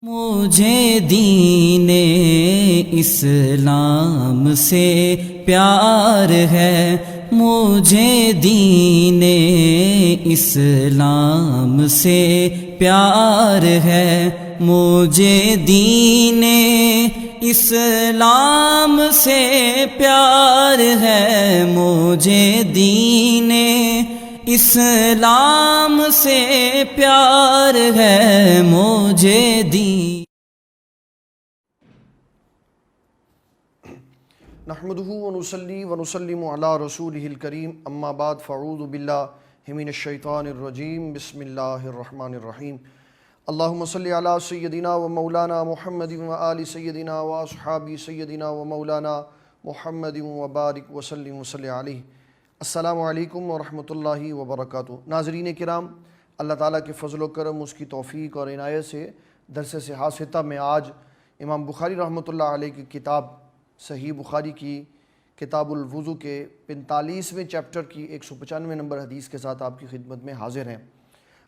مجھے دین اسلام سے پیار ہے، مجھے دین اسلام سے پیار ہے، مجھے دین اسلام سے پیار ہے، مجھے دین اسلام سے پیار ہے، مجھے دین۔ نحمده ونصلي ونسلم على رسوله الكريم اما بعد فاعوذ بالله من الشيطان الرجيم بسم الله الرحمن الرحيم اللهم صل على سيدنا ومولانا محمد وآل سيدنا واصحاب سيدنا ومولانا محمد وبارك وسلم وصلی علیہ۔ السلام علیکم ورحمۃ اللہ وبرکاتہ۔ ناظرین کرام، اللہ تعالیٰ کے فضل و کرم، اس کی توفیق اور عنایت سے درس صحاح ستہ میں آج امام بخاری رحمۃ اللہ علیہ کی کتاب صحیح بخاری کی کتاب الوضو کے 45ویں چیپٹر کی 195 نمبر حدیث کے ساتھ آپ کی خدمت میں حاضر ہیں۔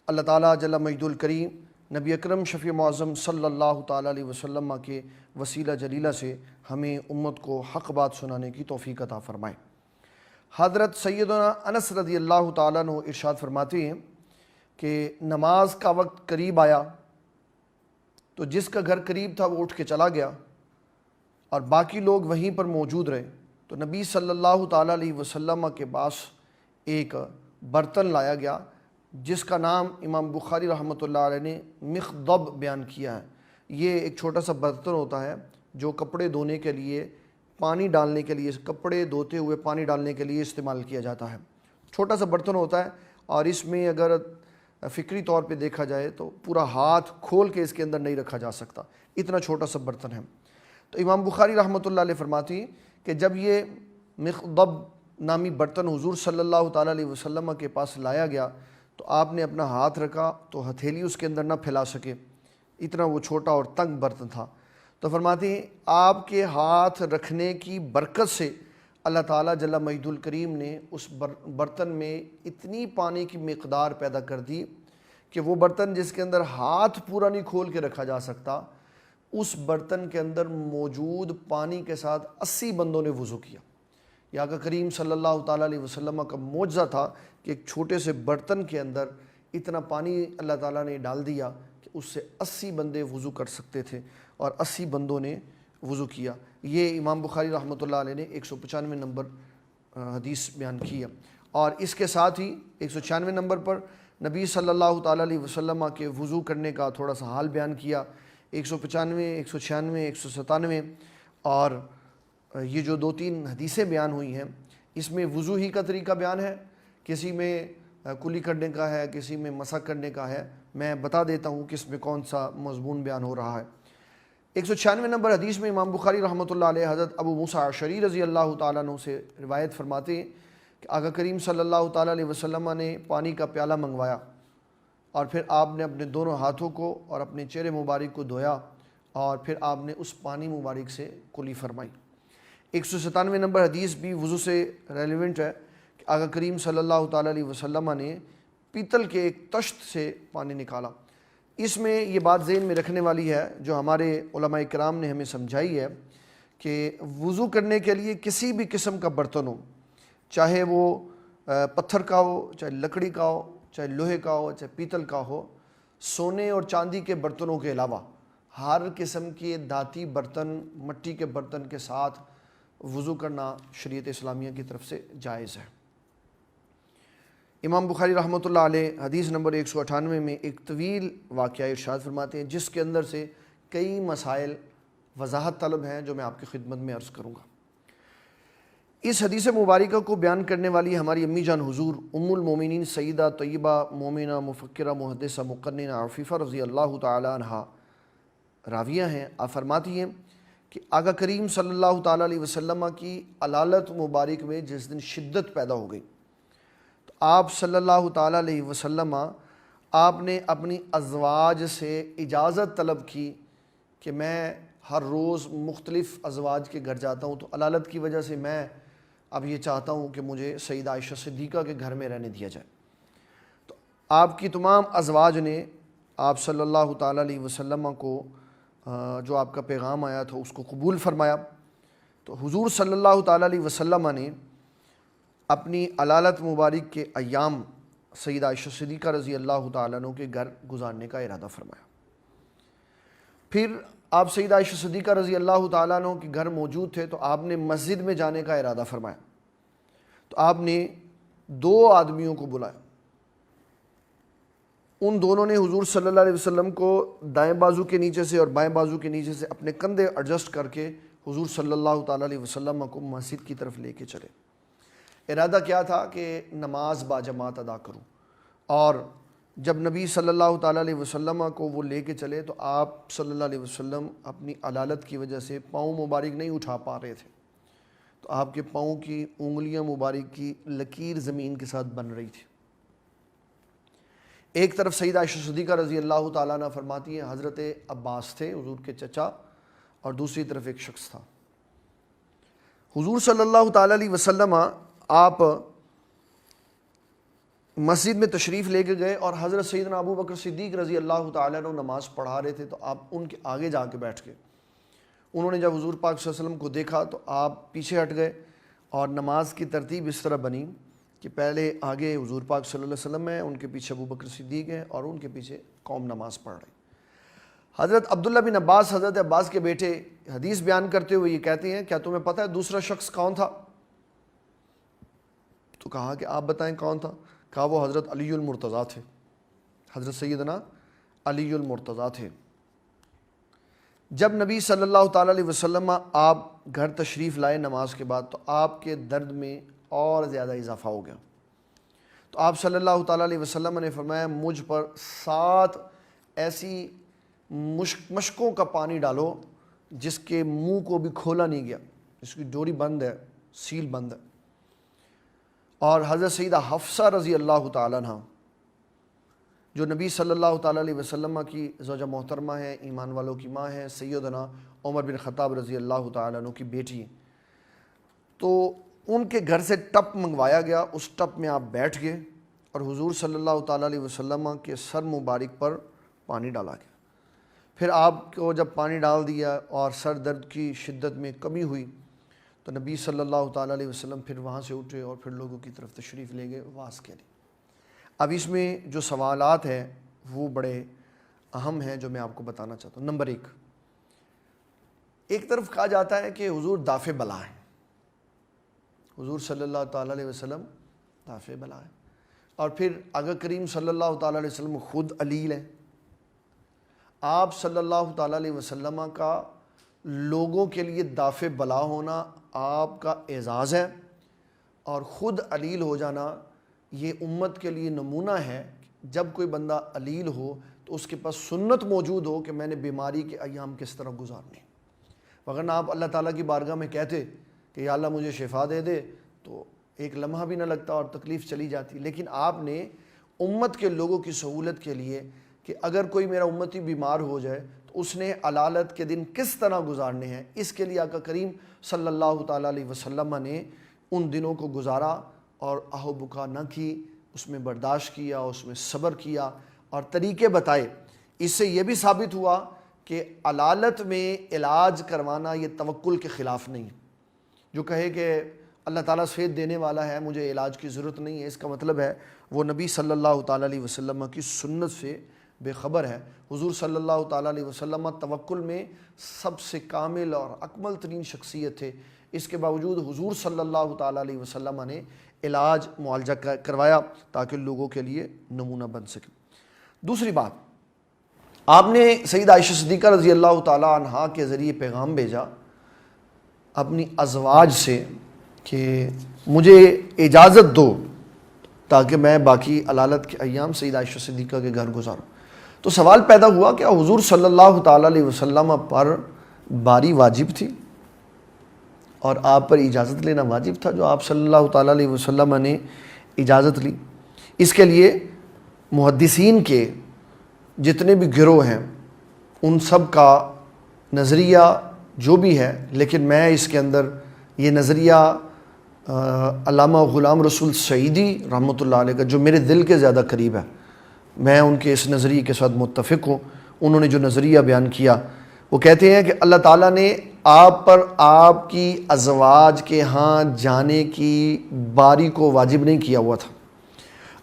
اللہ تعالیٰ جل مجد الکریم نبی اکرم شفیع معظم صلی اللہ تعالیٰ علیہ وسلم کے وسیلہ جلیلہ سے ہمیں امت کو حق بات سنانے کی توفیق عطا فرمائے۔ حضرت سیدنا انس رضی اللہ تعالیٰ عنہ ارشاد فرماتے ہیں کہ نماز کا وقت قریب آیا تو جس کا گھر قریب تھا وہ اٹھ کے چلا گیا اور باقی لوگ وہیں پر موجود رہے، تو نبی صلی اللہ تعالیٰ علیہ وسلم کے پاس ایک برتن لایا گیا جس کا نام امام بخاری رحمۃ اللہ علیہ نے مخضب بیان کیا ہے۔ یہ ایک چھوٹا سا برتن ہوتا ہے جو کپڑے دھونے کے لیے، پانی ڈالنے کے لیے، کپڑے دھوتے ہوئے پانی ڈالنے کے لیے استعمال کیا جاتا ہے۔ چھوٹا سا برتن ہوتا ہے اور اس میں اگر فکری طور پہ دیکھا جائے تو پورا ہاتھ کھول کے اس کے اندر نہیں رکھا جا سکتا، اتنا چھوٹا سا برتن ہے۔ تو امام بخاری رحمۃ اللہ علیہ فرماتی ہیں کہ جب یہ مخضب نامی برتن حضور صلی اللہ تعالیٰ علیہ وسلم کے پاس لایا گیا تو آپ نے اپنا ہاتھ رکھا تو ہتھیلی اس کے اندر نہ پھیلا سکے، اتنا وہ چھوٹا اور تنگ برتن تھا۔ تو فرماتی ہیں آپ کے ہاتھ رکھنے کی برکت سے اللہ تعالیٰ جل مجد الکریم نے اس برتن میں اتنی پانی کی مقدار پیدا کر دی کہ وہ برتن جس کے اندر ہاتھ پورا نہیں کھول کے رکھا جا سکتا، اس برتن کے اندر موجود پانی کے ساتھ 80 بندوں نے وضو کیا۔ یہ آقا کریم صلی اللہ تعالیٰ علیہ وسلم کا معجزہ تھا کہ ایک چھوٹے سے برتن کے اندر اتنا پانی اللہ تعالیٰ نے ڈال دیا کہ اس سے 80 بندے وضو کر سکتے تھے اور 80 بندوں نے وضو کیا۔ یہ امام بخاری رحمۃ اللہ علیہ نے 195 نمبر حدیث بیان کیا، اور اس کے ساتھ ہی 196 نمبر پر نبی صلی اللہ تعالیٰ علیہ وسلم کے وضو کرنے کا تھوڑا سا حال بیان کیا۔ 195، 196، 197 اور یہ جو 2-3 حدیثیں بیان ہوئی ہیں اس میں وضو ہی کا طریقہ بیان ہے، کسی میں کلی کرنے کا ہے، کسی میں مسح کرنے کا ہے۔ میں بتا دیتا ہوں کہ اس میں کون سا مضمون بیان ہو رہا ہے۔ 196 نمبر حدیث میں امام بخاری رحمۃ اللہ علیہ حضرت ابو موسیٰ اشعری رضی اللہ تعالیٰ عنہ سے روایت فرماتے ہیں کہ آقا کریم صلی اللہ تعالیٰ علیہ وسلم نے پانی کا پیالہ منگوایا اور پھر آپ نے اپنے دونوں ہاتھوں کو اور اپنے چہرے مبارک کو دھویا اور پھر آپ نے اس پانی مبارک سے کلی فرمائی۔ 197 نمبر حدیث بھی وضو سے ریلیونٹ ہے کہ آقا کریم صلی اللہ تعالیٰ علیہ وسلم نے پیتل کے ایک تشت سے پانی نکالا۔ اس میں یہ بات ذہن میں رکھنے والی ہے جو ہمارے علماء کرام نے ہمیں سمجھائی ہے کہ وضو کرنے کے لیے کسی بھی قسم کا برتن ہو، چاہے وہ پتھر کا ہو، چاہے لکڑی کا ہو، چاہے لوہے کا ہو، چاہے پیتل کا ہو، سونے اور چاندی کے برتنوں کے علاوہ ہر قسم کے دھاتی برتن، مٹی کے برتن کے ساتھ وضو کرنا شریعت اسلامیہ کی طرف سے جائز ہے۔ امام بخاری رحمۃ اللہ علیہ حدیث نمبر 198 میں ایک طویل واقعہ ارشاد فرماتے ہیں جس کے اندر سے کئی مسائل وضاحت طلب ہیں جو میں آپ کی خدمت میں عرض کروں گا۔ اس حدیث مبارکہ کو بیان کرنے والی ہماری امی جان حضور ام المومنین سیدہ طیبہ مومنہ مفکرہ محدثہ مقننہ عفیفہ رضی اللہ تعالی عنہا راویہ ہیں۔ آپ فرماتی ہیں کہ آقا کریم صلی اللہ تعالیٰ علیہ وسلم کی علالت مبارک میں جس دن شدت پیدا ہو گئی تو آپ صلی اللہ تعالیٰ علیہ وسلم آپ نے اپنی ازواج سے اجازت طلب کی کہ میں ہر روز مختلف ازواج کے گھر جاتا ہوں، تو علالت کی وجہ سے میں اب یہ چاہتا ہوں کہ مجھے سیدہ عائشہ صدیقہ کے گھر میں رہنے دیا جائے۔ تو آپ کی تمام ازواج نے آپ صلی اللہ تعالیٰ علیہ وسلم کو جو آپ کا پیغام آیا تھا اس کو قبول فرمایا۔ تو حضور صلی اللہ تعالیٰ علیہ وسلم نے اپنی علالت مبارک کے ایام سیدہ عائشہ صدیقہ رضی اللہ تعالیٰ عنہ کے گھر گزارنے کا ارادہ فرمایا۔ پھر آپ سیدہ عائشہ صدیقہ رضی اللہ تعالیٰ عنہ کے گھر موجود تھے تو آپ نے مسجد میں جانے کا ارادہ فرمایا۔ تو آپ نے 2 آدمیوں کو بلایا، ان دونوں نے حضور صلی اللہ علیہ وسلم کو دائیں بازو کے نیچے سے اور بائیں بازو کے نیچے سے اپنے کندھے ایڈجسٹ کر کے حضور صلی اللہ تعالیٰ علیہ وسلم کو مسجد کی طرف لے کے چلے۔ ارادہ کیا تھا کہ نماز باجماعت ادا کروں، اور جب نبی صلی اللہ تعالیٰ علیہ وسلم کو وہ لے کے چلے تو آپ صلی اللہ علیہ وسلم اپنی علالت کی وجہ سے پاؤں مبارک نہیں اٹھا پا رہے تھے، تو آپ کے پاؤں کی انگلیاں مبارک کی لکیر زمین کے ساتھ بن رہی تھی۔ ایک طرف سیدہ عائشہ صدیقہ رضی اللہ تعالیٰ عنہ فرماتی ہیں حضرت عباس تھے حضور کے چچا، اور دوسری طرف ایک شخص تھا۔ حضور صلی اللہ تعالیٰ علیہ وسلم آپ مسجد میں تشریف لے کے گئے، اور حضرت سیدنا ابو بکر صدیق رضی اللہ تعالیٰ عنہ نماز پڑھا رہے تھے، تو آپ ان کے آگے جا کے بیٹھ گئے۔ انہوں نے جب حضور پاک صلی اللہ علیہ وسلم کو دیکھا تو آپ پیچھے ہٹ گئے، اور نماز کی ترتیب اس طرح بنی کہ پہلے آگے حضور پاک صلی اللہ علیہ وسلم ہیں، ان کے پیچھے ابو بکر صدیق ہیں، اور ان کے پیچھے قوم نماز پڑھ رہی۔ حضرت عبداللہ بن عباس، حضرت عباس کے بیٹے، حدیث بیان کرتے ہوئے یہ کہتے ہیں کیا تمہیں پتہ ہے دوسرا شخص کون تھا؟ تو کہا کہ آپ بتائیں کون تھا؟ کہا وہ حضرت علی المرتضیٰ تھے، حضرت سیدنا علی المرتضیٰ تھے۔ جب نبی صلی اللہ تعالیٰ علیہ وسلم آپ گھر تشریف لائے نماز کے بعد تو آپ کے درد میں اور زیادہ اضافہ ہو گیا، تو آپ صلی اللہ تعالیٰ علیہ وسلم نے فرمایا مجھ پر 7 ایسی مشکوں کا پانی ڈالو جس کے منہ کو بھی کھولا نہیں گیا، اس کی ڈوری بند ہے، سیل بند ہے۔ اور حضرت سیدہ حفصہ رضی اللہ تعالیٰ عنہ جو نبی صلی اللہ تعالیٰ علیہ وسلم کی زوجہ محترمہ ہیں، ایمان والوں کی ماں ہیں، سیدنا عمر بن خطاب رضی اللہ تعالیٰ عنہ کی بیٹی ہیں، تو ان کے گھر سے ٹپ منگوایا گیا، اس ٹپ میں آپ بیٹھ گئے اور حضور صلی اللہ تعالیٰ علیہ وسلم کے سر مبارک پر پانی ڈالا گیا۔ پھر آپ کو جب پانی ڈال دیا اور سر درد کی شدت میں کمی ہوئی تو نبی صلی اللہ تعالیٰ علیہ وسلم پھر وہاں سے اٹھے اور پھر لوگوں کی طرف تشریف لے گئے واعظ کے لیے۔ اب اس میں جو سوالات ہیں وہ بڑے اہم ہیں جو میں آپ کو بتانا چاہتا ہوں۔ نمبر 1، ایک طرف کہا جاتا ہے کہ حضور دافع بلا ہیں، حضور صلی اللہ تعالیٰ علیہ وسلم دافع بلا ہیں، اور پھر آقا کریم صلی اللہ تعالیٰ علیہ وسلم خود علیل ہیں۔ آپ صلی اللہ تعالیٰ علیہ وسلم کا لوگوں کے لیے دافع بلا ہونا آپ کا اعزاز ہے، اور خود علیل ہو جانا یہ امت کے لیے نمونہ ہے۔ جب کوئی بندہ علیل ہو تو اس کے پاس سنت موجود ہو کہ میں نے بیماری کے ایام کس طرح گزارنے، وگرنہ آپ اللہ تعالیٰ کی بارگاہ میں کہتے کہ یا اللہ مجھے شفا دے دے تو ایک لمحہ بھی نہ لگتا اور تکلیف چلی جاتی، لیکن آپ نے امت کے لوگوں کی سہولت کے لیے کہ اگر کوئی میرا امتی بیمار ہو جائے تو اس نے علالت کے دن کس طرح گزارنے ہیں، اس کے لیے آقا کریم صلی اللہ تعالیٰ علیہ وسلم نے ان دنوں کو گزارا اور آہ و بکا نہ کی، اس میں برداشت کیا، اس میں صبر کیا اور طریقے بتائے۔ اس سے یہ بھی ثابت ہوا کہ علالت میں علاج کروانا یہ توکل کے خلاف نہیں۔ جو کہے کہ اللہ تعالیٰ صحت دینے والا ہے، مجھے علاج کی ضرورت نہیں ہے، اس کا مطلب ہے وہ نبی صلی اللہ تعالیٰ علیہ وسلم کی سنت سے بے خبر ہے۔ حضور صلی اللہ تعالیٰ علیہ وسلم توکل میں سب سے کامل اور اکمل ترین شخصیت تھے، اس کے باوجود حضور صلی اللہ تعالیٰ علیہ وسلم نے علاج معالجہ کروایا تاکہ لوگوں کے لیے نمونہ بن سکے۔ دوسری بات، آپ نے سیدہ عائشہ صدیقہ رضی اللہ تعالیٰ عنہا کے ذریعے پیغام بھیجا اپنی ازواج سے کہ مجھے اجازت دو تاکہ میں باقی علالت کے ایام سیدہ عائشہ صدیقہ کے گھر گزاروں۔ تو سوال پیدا ہوا کہ حضور صلی اللہ تعالیٰ علیہ وسلم پر باری واجب تھی اور آپ پر اجازت لینا واجب تھا، جو آپ صلی اللہ تعالیٰ علیہ وسلم نے اجازت لی۔ اس کے لیے محدثین کے جتنے بھی گروہ ہیں ان سب کا نظریہ جو بھی ہے، لیکن میں اس کے اندر یہ نظریہ علامہ غلام رسول سعیدی رحمۃ اللہ علیہ کا جو میرے دل کے زیادہ قریب ہے، میں ان کے اس نظریے کے ساتھ متفق ہوں۔ انہوں نے جو نظریہ بیان کیا وہ کہتے ہیں کہ اللہ تعالیٰ نے آپ پر آپ کی ازواج کے ہاں جانے کی باری کو واجب نہیں کیا ہوا تھا۔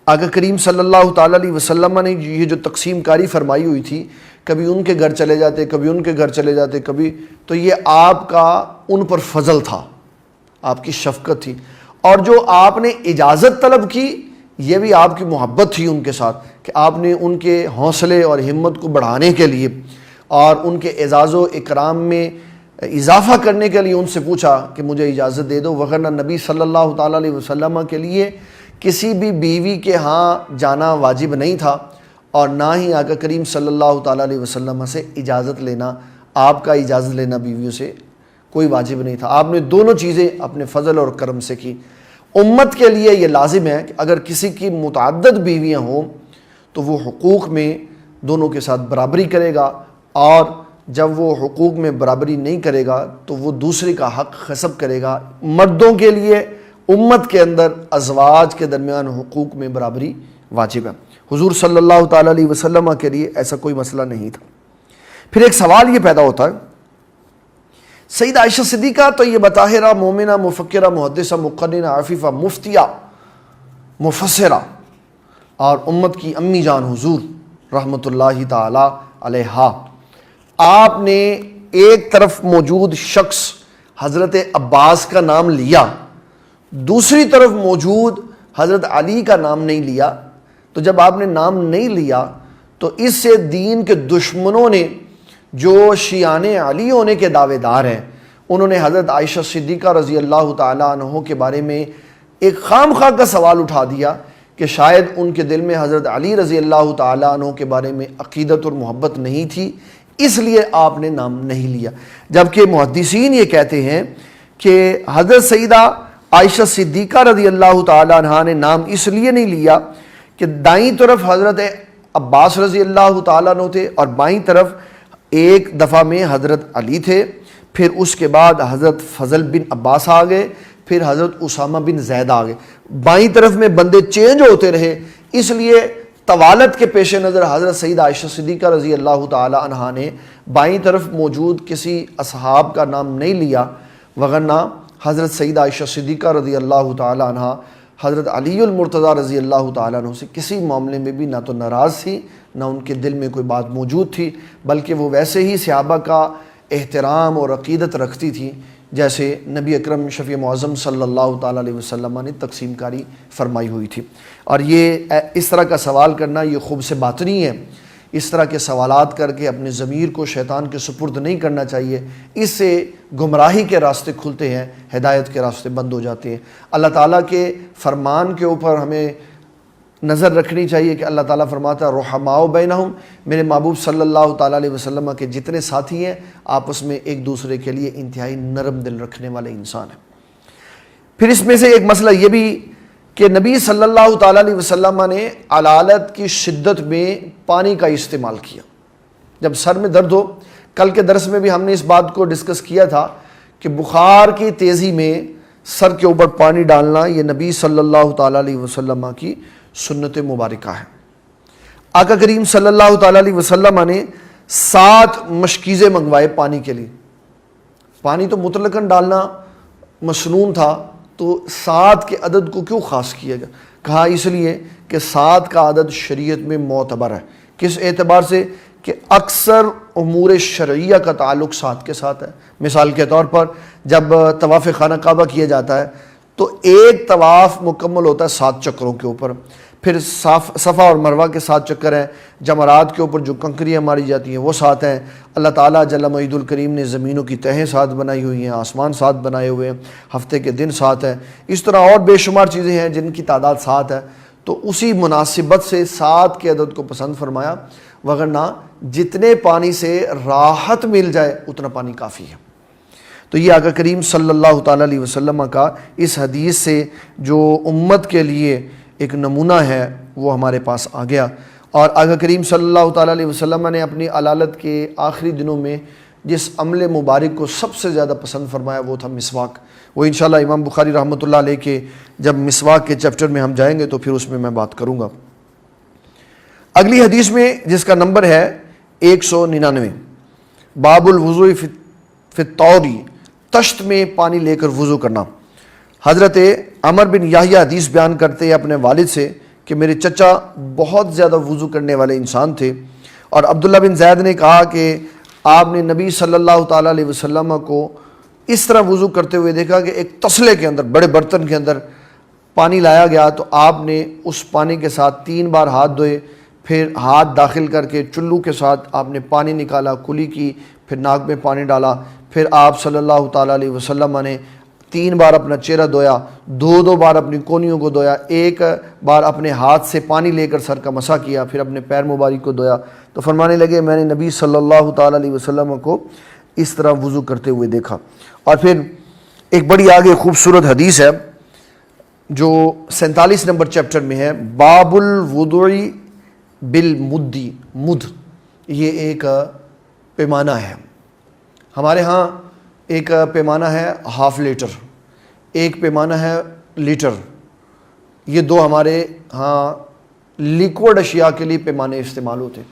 آقا کریم صلی اللہ تعالیٰ علیہ وسلم نے یہ جو تقسیم کاری فرمائی ہوئی تھی، کبھی ان کے گھر چلے جاتے، کبھی ان کے گھر چلے جاتے، کبھی، تو یہ آپ کا ان پر فضل تھا، آپ کی شفقت تھی۔ اور جو آپ نے اجازت طلب کی، یہ بھی آپ کی محبت تھی ان کے ساتھ، کہ آپ نے ان کے حوصلے اور ہمت کو بڑھانے کے لیے اور ان کے اعزاز و اکرام میں اضافہ کرنے کے لیے ان سے پوچھا کہ مجھے اجازت دے دو، وغیرہ نبی صلی اللہ تعالیٰ علیہ وسلم کے لیے کسی بھی بیوی کے ہاں جانا واجب نہیں تھا، اور نہ ہی آقا کریم صلی اللہ تعالیٰ علیہ وسلم سے اجازت لینا، آپ کا اجازت لینا بیویوں سے کوئی واجب نہیں تھا۔ آپ نے دونوں چیزیں اپنے فضل اور کرم سے کی۔ امت کے لیے یہ لازم ہے کہ اگر کسی کی متعدد بیویاں ہوں تو وہ حقوق میں دونوں کے ساتھ برابری کرے گا، اور جب وہ حقوق میں برابری نہیں کرے گا تو وہ دوسرے کا حق غصب کرے گا۔ مردوں کے لیے امت کے اندر ازواج کے درمیان حقوق میں برابری واجب ہے۔ حضور صلی اللہ تعالیٰ علیہ وسلم کے لیے ایسا کوئی مسئلہ نہیں تھا۔ پھر ایک سوال یہ پیدا ہوتا ہے، سیدہ عائشہ صدیقہ طیبہ طاہرہ مومنہ مفکرہ محدثہ مقننہ عفیفہ مفتیہ مفسرہ اور امت کی امی جان حضور رحمۃ اللہ تعالی علیہا، آپ نے ایک طرف موجود شخص حضرت عباس کا نام لیا، دوسری طرف موجود حضرت علی کا نام نہیں لیا۔ تو جب آپ نے نام نہیں لیا تو اس سے دین کے دشمنوں نے، جو شیعان علی ہونے کے دعوے دار ہیں، انہوں نے حضرت عائشہ صدیقہ رضی اللہ تعالیٰ عنہ کے بارے میں ایک خام خواہ کا سوال اٹھا دیا کہ شاید ان کے دل میں حضرت علی رضی اللہ تعالیٰ عنہ کے بارے میں عقیدت اور محبت نہیں تھی، اس لیے آپ نے نام نہیں لیا۔ جبکہ محدثین یہ کہتے ہیں کہ حضرت سیدہ عائشہ صدیقہ رضی اللہ تعالیٰ عنہ نے نام اس لیے نہیں لیا کہ دائیں طرف حضرت عباس رضی اللہ تعالیٰ عنہ تھے اور بائیں طرف ایک دفعہ میں حضرت علی تھے، پھر اس کے بعد حضرت فضل بن عباس آ گئے، پھر حضرت اسامہ بن زید آ گئے، بائیں طرف میں بندے چینج ہوتے رہے، اس لیے طوالت کے پیش نظر حضرت سیدہ عائشہ صدیقہ رضی اللہ تعالی عنہا نے بائیں طرف موجود کسی اصحاب کا نام نہیں لیا، وگرنہ حضرت سیدہ عائشہ صدیقہ رضی اللہ تعالی عنہا حضرت علی المرتضیٰ رضی اللہ تعالیٰ عنہ سے کسی معاملے میں بھی نہ تو ناراض تھی، نہ ان کے دل میں کوئی بات موجود تھی، بلکہ وہ ویسے ہی صحابہ کا احترام اور عقیدت رکھتی تھی جیسے نبی اکرم شفیع معظم صلی اللہ تعالیٰ علیہ وسلم نے تقسیم کاری فرمائی ہوئی تھی۔ اور یہ اس طرح کا سوال کرنا یہ خوب سے باطنی ہے، اس طرح کے سوالات کر کے اپنے ضمیر کو شیطان کے سپرد نہیں کرنا چاہیے، اس سے گمراہی کے راستے کھلتے ہیں، ہدایت کے راستے بند ہو جاتے ہیں۔ اللہ تعالیٰ کے فرمان کے اوپر ہمیں نظر رکھنی چاہیے کہ اللہ تعالیٰ فرماتا ہے رحماء بینہم، میرے محبوب صلی اللہ تعالیٰ علیہ وسلم کے جتنے ساتھی ہیں آپس میں ایک دوسرے کے لیے انتہائی نرم دل رکھنے والے انسان ہیں۔ پھر اس میں سے ایک مسئلہ یہ بھی کہ نبی صلی اللہ تعالیٰ علیہ وسلم نے علالت کی شدت میں پانی کا استعمال کیا، جب سر میں درد ہو۔ کل کے درس میں بھی ہم نے اس بات کو ڈسکس کیا تھا کہ بخار کی تیزی میں سر کے اوپر پانی ڈالنا یہ نبی صلی اللہ تعالیٰ علیہ وسلم کی سنت مبارکہ ہے۔ آقا کریم صلی اللہ تعالیٰ علیہ وسلم نے 7 مشکیزیں منگوائے پانی کے لیے۔ پانی تو مطلقاً ڈالنا مسنون تھا، تو 7 کے عدد کو کیوں خاص کیا گیا؟ کہا اس لیے کہ 7 کا عدد شریعت میں معتبر ہے۔ کس اعتبار سے؟ کہ اکثر امور شرعیہ کا تعلق 7 کے ساتھ ہے۔ مثال کے طور پر جب طواف خانہ کعبہ کیا جاتا ہے تو ایک طواف مکمل ہوتا ہے 7 چکروں کے اوپر، پھر صفا اور مروہ کے 7 چکر ہیں، جمرات کے اوپر جو کنکریاں ماری جاتی ہیں وہ 7 ہیں، اللہ تعالیٰ جل مجید الکریم نے زمینوں کی تہیں 7 بنائی ہوئی ہیں، آسمان 7 بنائے ہوئے ہیں، ہفتے کے دن 7 ہیں، اس طرح اور بے شمار چیزیں ہیں جن کی تعداد 7 ہے۔ تو اسی مناسبت سے 7 کے عدد کو پسند فرمایا، وگرنہ جتنے پانی سے راحت مل جائے اتنا پانی کافی ہے۔ تو یہ آقا کریم صلی اللہ تعالیٰ علیہ وسلم کا اس حدیث سے جو امت کے لیے ایک نمونہ ہے وہ ہمارے پاس آ گیا۔ اور آقا کریم صلی اللہ تعالیٰ علیہ وسلم نے اپنی علالت کے آخری دنوں میں جس عمل مبارک کو سب سے زیادہ پسند فرمایا وہ تھا مسواک۔ وہ انشاءاللہ امام بخاری رحمۃ اللہ علیہ کے جب مسواک کے چیپٹر میں ہم جائیں گے تو پھر اس میں بات کروں گا۔ اگلی حدیث میں جس کا نمبر ہے 199، باب الوضوء فی الطوری، تشت میں پانی لے کر وضو کرنا۔ حضرت عمر بن یحییٰ حدیث بیان کرتے ہیں اپنے والد سے کہ میرے چچا بہت زیادہ وضو کرنے والے انسان تھے، اور عبداللہ بن زید نے کہا کہ آپ نے نبی صلی اللہ تعالیٰ علیہ وسلم کو اس طرح وضو کرتے ہوئے دیکھا کہ ایک تسلے کے اندر، بڑے برتن کے اندر پانی لایا گیا تو آپ نے اس پانی کے ساتھ 3 بار ہاتھ دھوئے، پھر ہاتھ داخل کر کے چلو کے ساتھ آپ نے پانی نکالا، کلی کی، پھر ناک میں پانی ڈالا، پھر آپ صلی اللہ تعالیٰ علیہ وسلم نے 3 بار اپنا چہرہ دھویا، 2 بار اپنی کونیوں کو دھویا، 1 بار اپنے ہاتھ سے پانی لے کر سر کا مسح کیا، پھر اپنے پیر مبارک کو دھویا۔ تو فرمانے لگے میں نے نبی صلی اللہ تعالیٰ علیہ وسلم کو اس طرح وضو کرتے ہوئے دیکھا۔ اور پھر ایک بڑی آگے خوبصورت حدیث ہے جو 47 نمبر چیپٹر میں ہے، باب الوضوء بالمدی، مد یہ ایک پیمانہ ہے، ہمارے ہاں ایک پیمانہ ہے ½ لیٹر، ایک پیمانہ ہے لیٹر، یہ 2 ہمارے ہاں لیکوڈ اشیاء کے لیے پیمانے استعمال ہوتے ہیں۔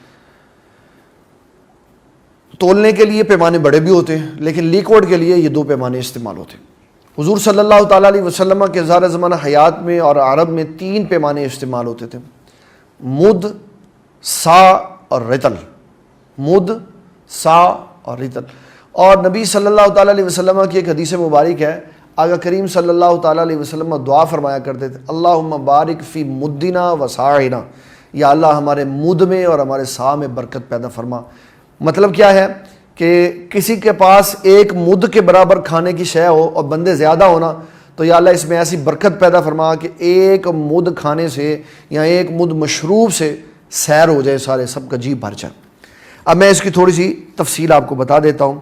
تولنے کے لیے پیمانے بڑے بھی ہوتے ہیں لیکن لیکوڈ کے لیے یہ 2 پیمانے استعمال ہوتے ہیں۔ حضور صلی اللہ تعالیٰ علیہ وسلم کے ظاہر زمانہ حیات میں اور عرب میں 3 پیمانے استعمال ہوتے تھے، مد، سا اور رتل، مد، سا اور رتل۔ اور نبی صلی اللہ تعالیٰ علیہ وسلم کی ایک حدیث مبارک ہے، آقا کریم صلی اللہ تعالیٰ علیہ وسلم دعا فرمایا کرتے تھے، اللہم بارک فی مدنا و ساعنا، یا اللہ ہمارے مد میں اور ہمارے سا میں برکت پیدا فرما۔ مطلب کیا ہے کہ کسی کے پاس 1 مد کے برابر کھانے کی شے ہو اور بندے زیادہ ہونا تو یا اللہ اس میں ایسی برکت پیدا فرما کہ 1 مد کھانے سے یا 1 مد مشروب سے سیر ہو جائے، سارے سب کا جی بھر جائے۔ اب میں اس کی تھوڑی سی تفصیل آپ کو بتا دیتا ہوں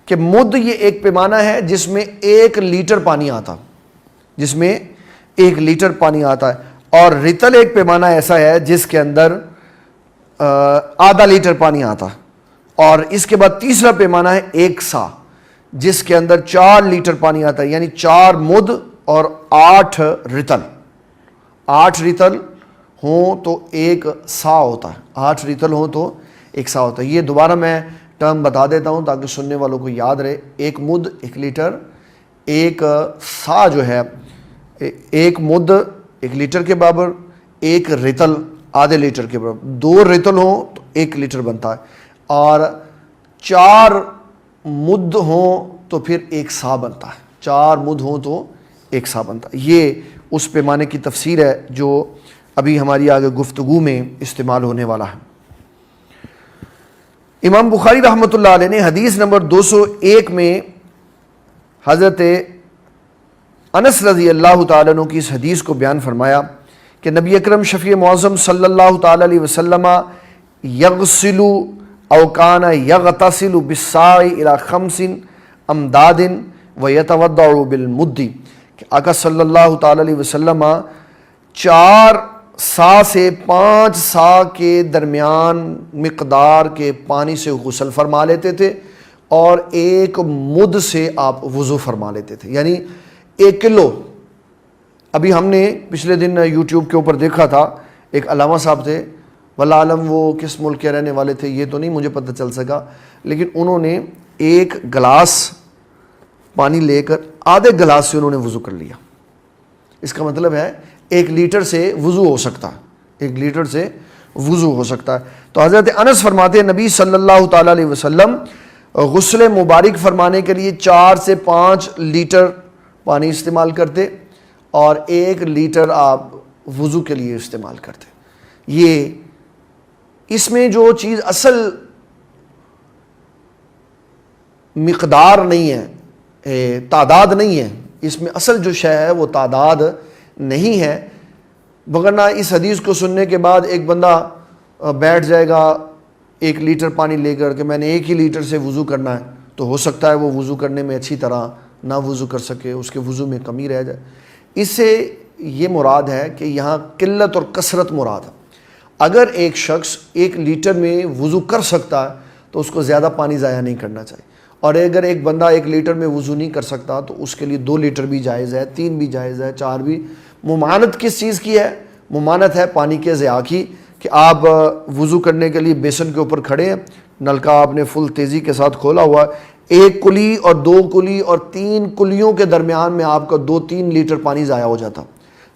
کہ مد یہ ایک پیمانہ ہے جس میں 1 لیٹر پانی آتا، جس میں 1 لیٹر پانی آتا ہے، اور رتل ایک پیمانہ ایسا ہے جس کے اندر ½ لیٹر پانی آتا ہے، اور اس کے بعد تیسرا پیمانہ ہے 1 سا جس کے اندر 4 لیٹر پانی آتا ہے، یعنی 4 مد اور 8 رتل، 8 رتل ہوں تو 1 سا ہوتا ہے، 8 رتل ہوں تو 1 سا ہوتا ہے۔ یہ دوبارہ میں ٹرم بتا دیتا ہوں تاکہ سننے والوں کو یاد رہے، 1 مد 1 لیٹر، 1 سا جو ہے 1 مد 1 لیٹر کے برابر، 1 رتل ½ لیٹر کے برابر، 2 رتل ہوں تو 1 لیٹر بنتا ہے، اور 4 مد ہوں تو پھر 1 سا بنتا ہے، 4 مد ہوں تو 1 سا بنتا ہے۔ یہ اس پیمانے کی تفسیر ہے جو ابھی ہماری آگے گفتگو میں استعمال ہونے والا ہے۔ امام بخاری رحمۃ اللہ علیہ نے حدیث نمبر 201 میں حضرت انس رضی اللہ تعالیٰ عنہ کی اس حدیث کو بیان فرمایا کہ نبی اکرم شفیع معظم صلی اللہ تعالیٰ علیہ وسلم یغسل او کان یغتسل بالصاع الی 5 امداد ویتوضأ بالمد، کہ آقا صلی اللہ تعالیٰ علیہ وسلم 4 سا سے 5 سا کے درمیان مقدار کے پانی سے غسل فرما لیتے تھے، اور 1 مد سے آپ وضو فرما لیتے تھے، یعنی 1 کلو۔ ابھی ہم نے پچھلے دن یوٹیوب کے اوپر دیکھا تھا، ایک علامہ صاحب تھے، واللہ عالم وہ کس ملک کے رہنے والے تھے یہ تو نہیں مجھے پتہ چل سکا، لیکن انہوں نے 1 گلاس پانی لے کر آدھے گلاس سے انہوں نے وضو کر لیا۔ اس کا مطلب ہے 1 لیٹر سے وضو ہو سکتا ہے، 1 لیٹر سے وضو ہو سکتا ہے۔ تو حضرت انس فرماتے ہیں نبی صلی اللہ تعالیٰ علیہ وسلم غسل مبارک فرمانے کے لیے 4 سے 5 لیٹر پانی استعمال کرتے، اور 1 لیٹر آپ وضو کے لیے استعمال کرتے۔ یہ اس میں جو چیز اصل مقدار نہیں ہے، تعداد نہیں ہے، اس میں اصل جو شے ہے وہ تعداد نہیں ہے، وگرنہ اس حدیث کو سننے کے بعد ایک بندہ بیٹھ جائے گا 1 لیٹر پانی لے کر کہ میں نے 1 ہی لیٹر سے وضو کرنا ہے، تو ہو سکتا ہے وہ وضو کرنے میں اچھی طرح نہ وضو کر سکے، اس کے وضو میں کمی رہ جائے۔ اس سے یہ مراد ہے کہ یہاں قلت اور کثرت مراد ہے۔ اگر ایک شخص 1 لیٹر میں وضو کر سکتا ہے تو اس کو زیادہ پانی ضائع نہیں کرنا چاہیے، اور اگر ایک بندہ 1 لیٹر میں وضو نہیں کر سکتا تو اس کے لیے 2 لیٹر بھی جائز ہے، 3 بھی جائز ہے، 4 بھی۔ ممانت کس چیز کی ہے؟ ممانت ہے پانی کے ضیاع کی، کہ آپ وضو کرنے کے لیے بیسن کے اوپر کھڑے ہیں، نلکا آپ نے فل تیزی کے ساتھ کھولا ہوا ہے، 1 کلی اور 2 کلی اور 3 کلیوں کے درمیان میں آپ کا 2-3 لیٹر پانی ضائع ہو جاتا.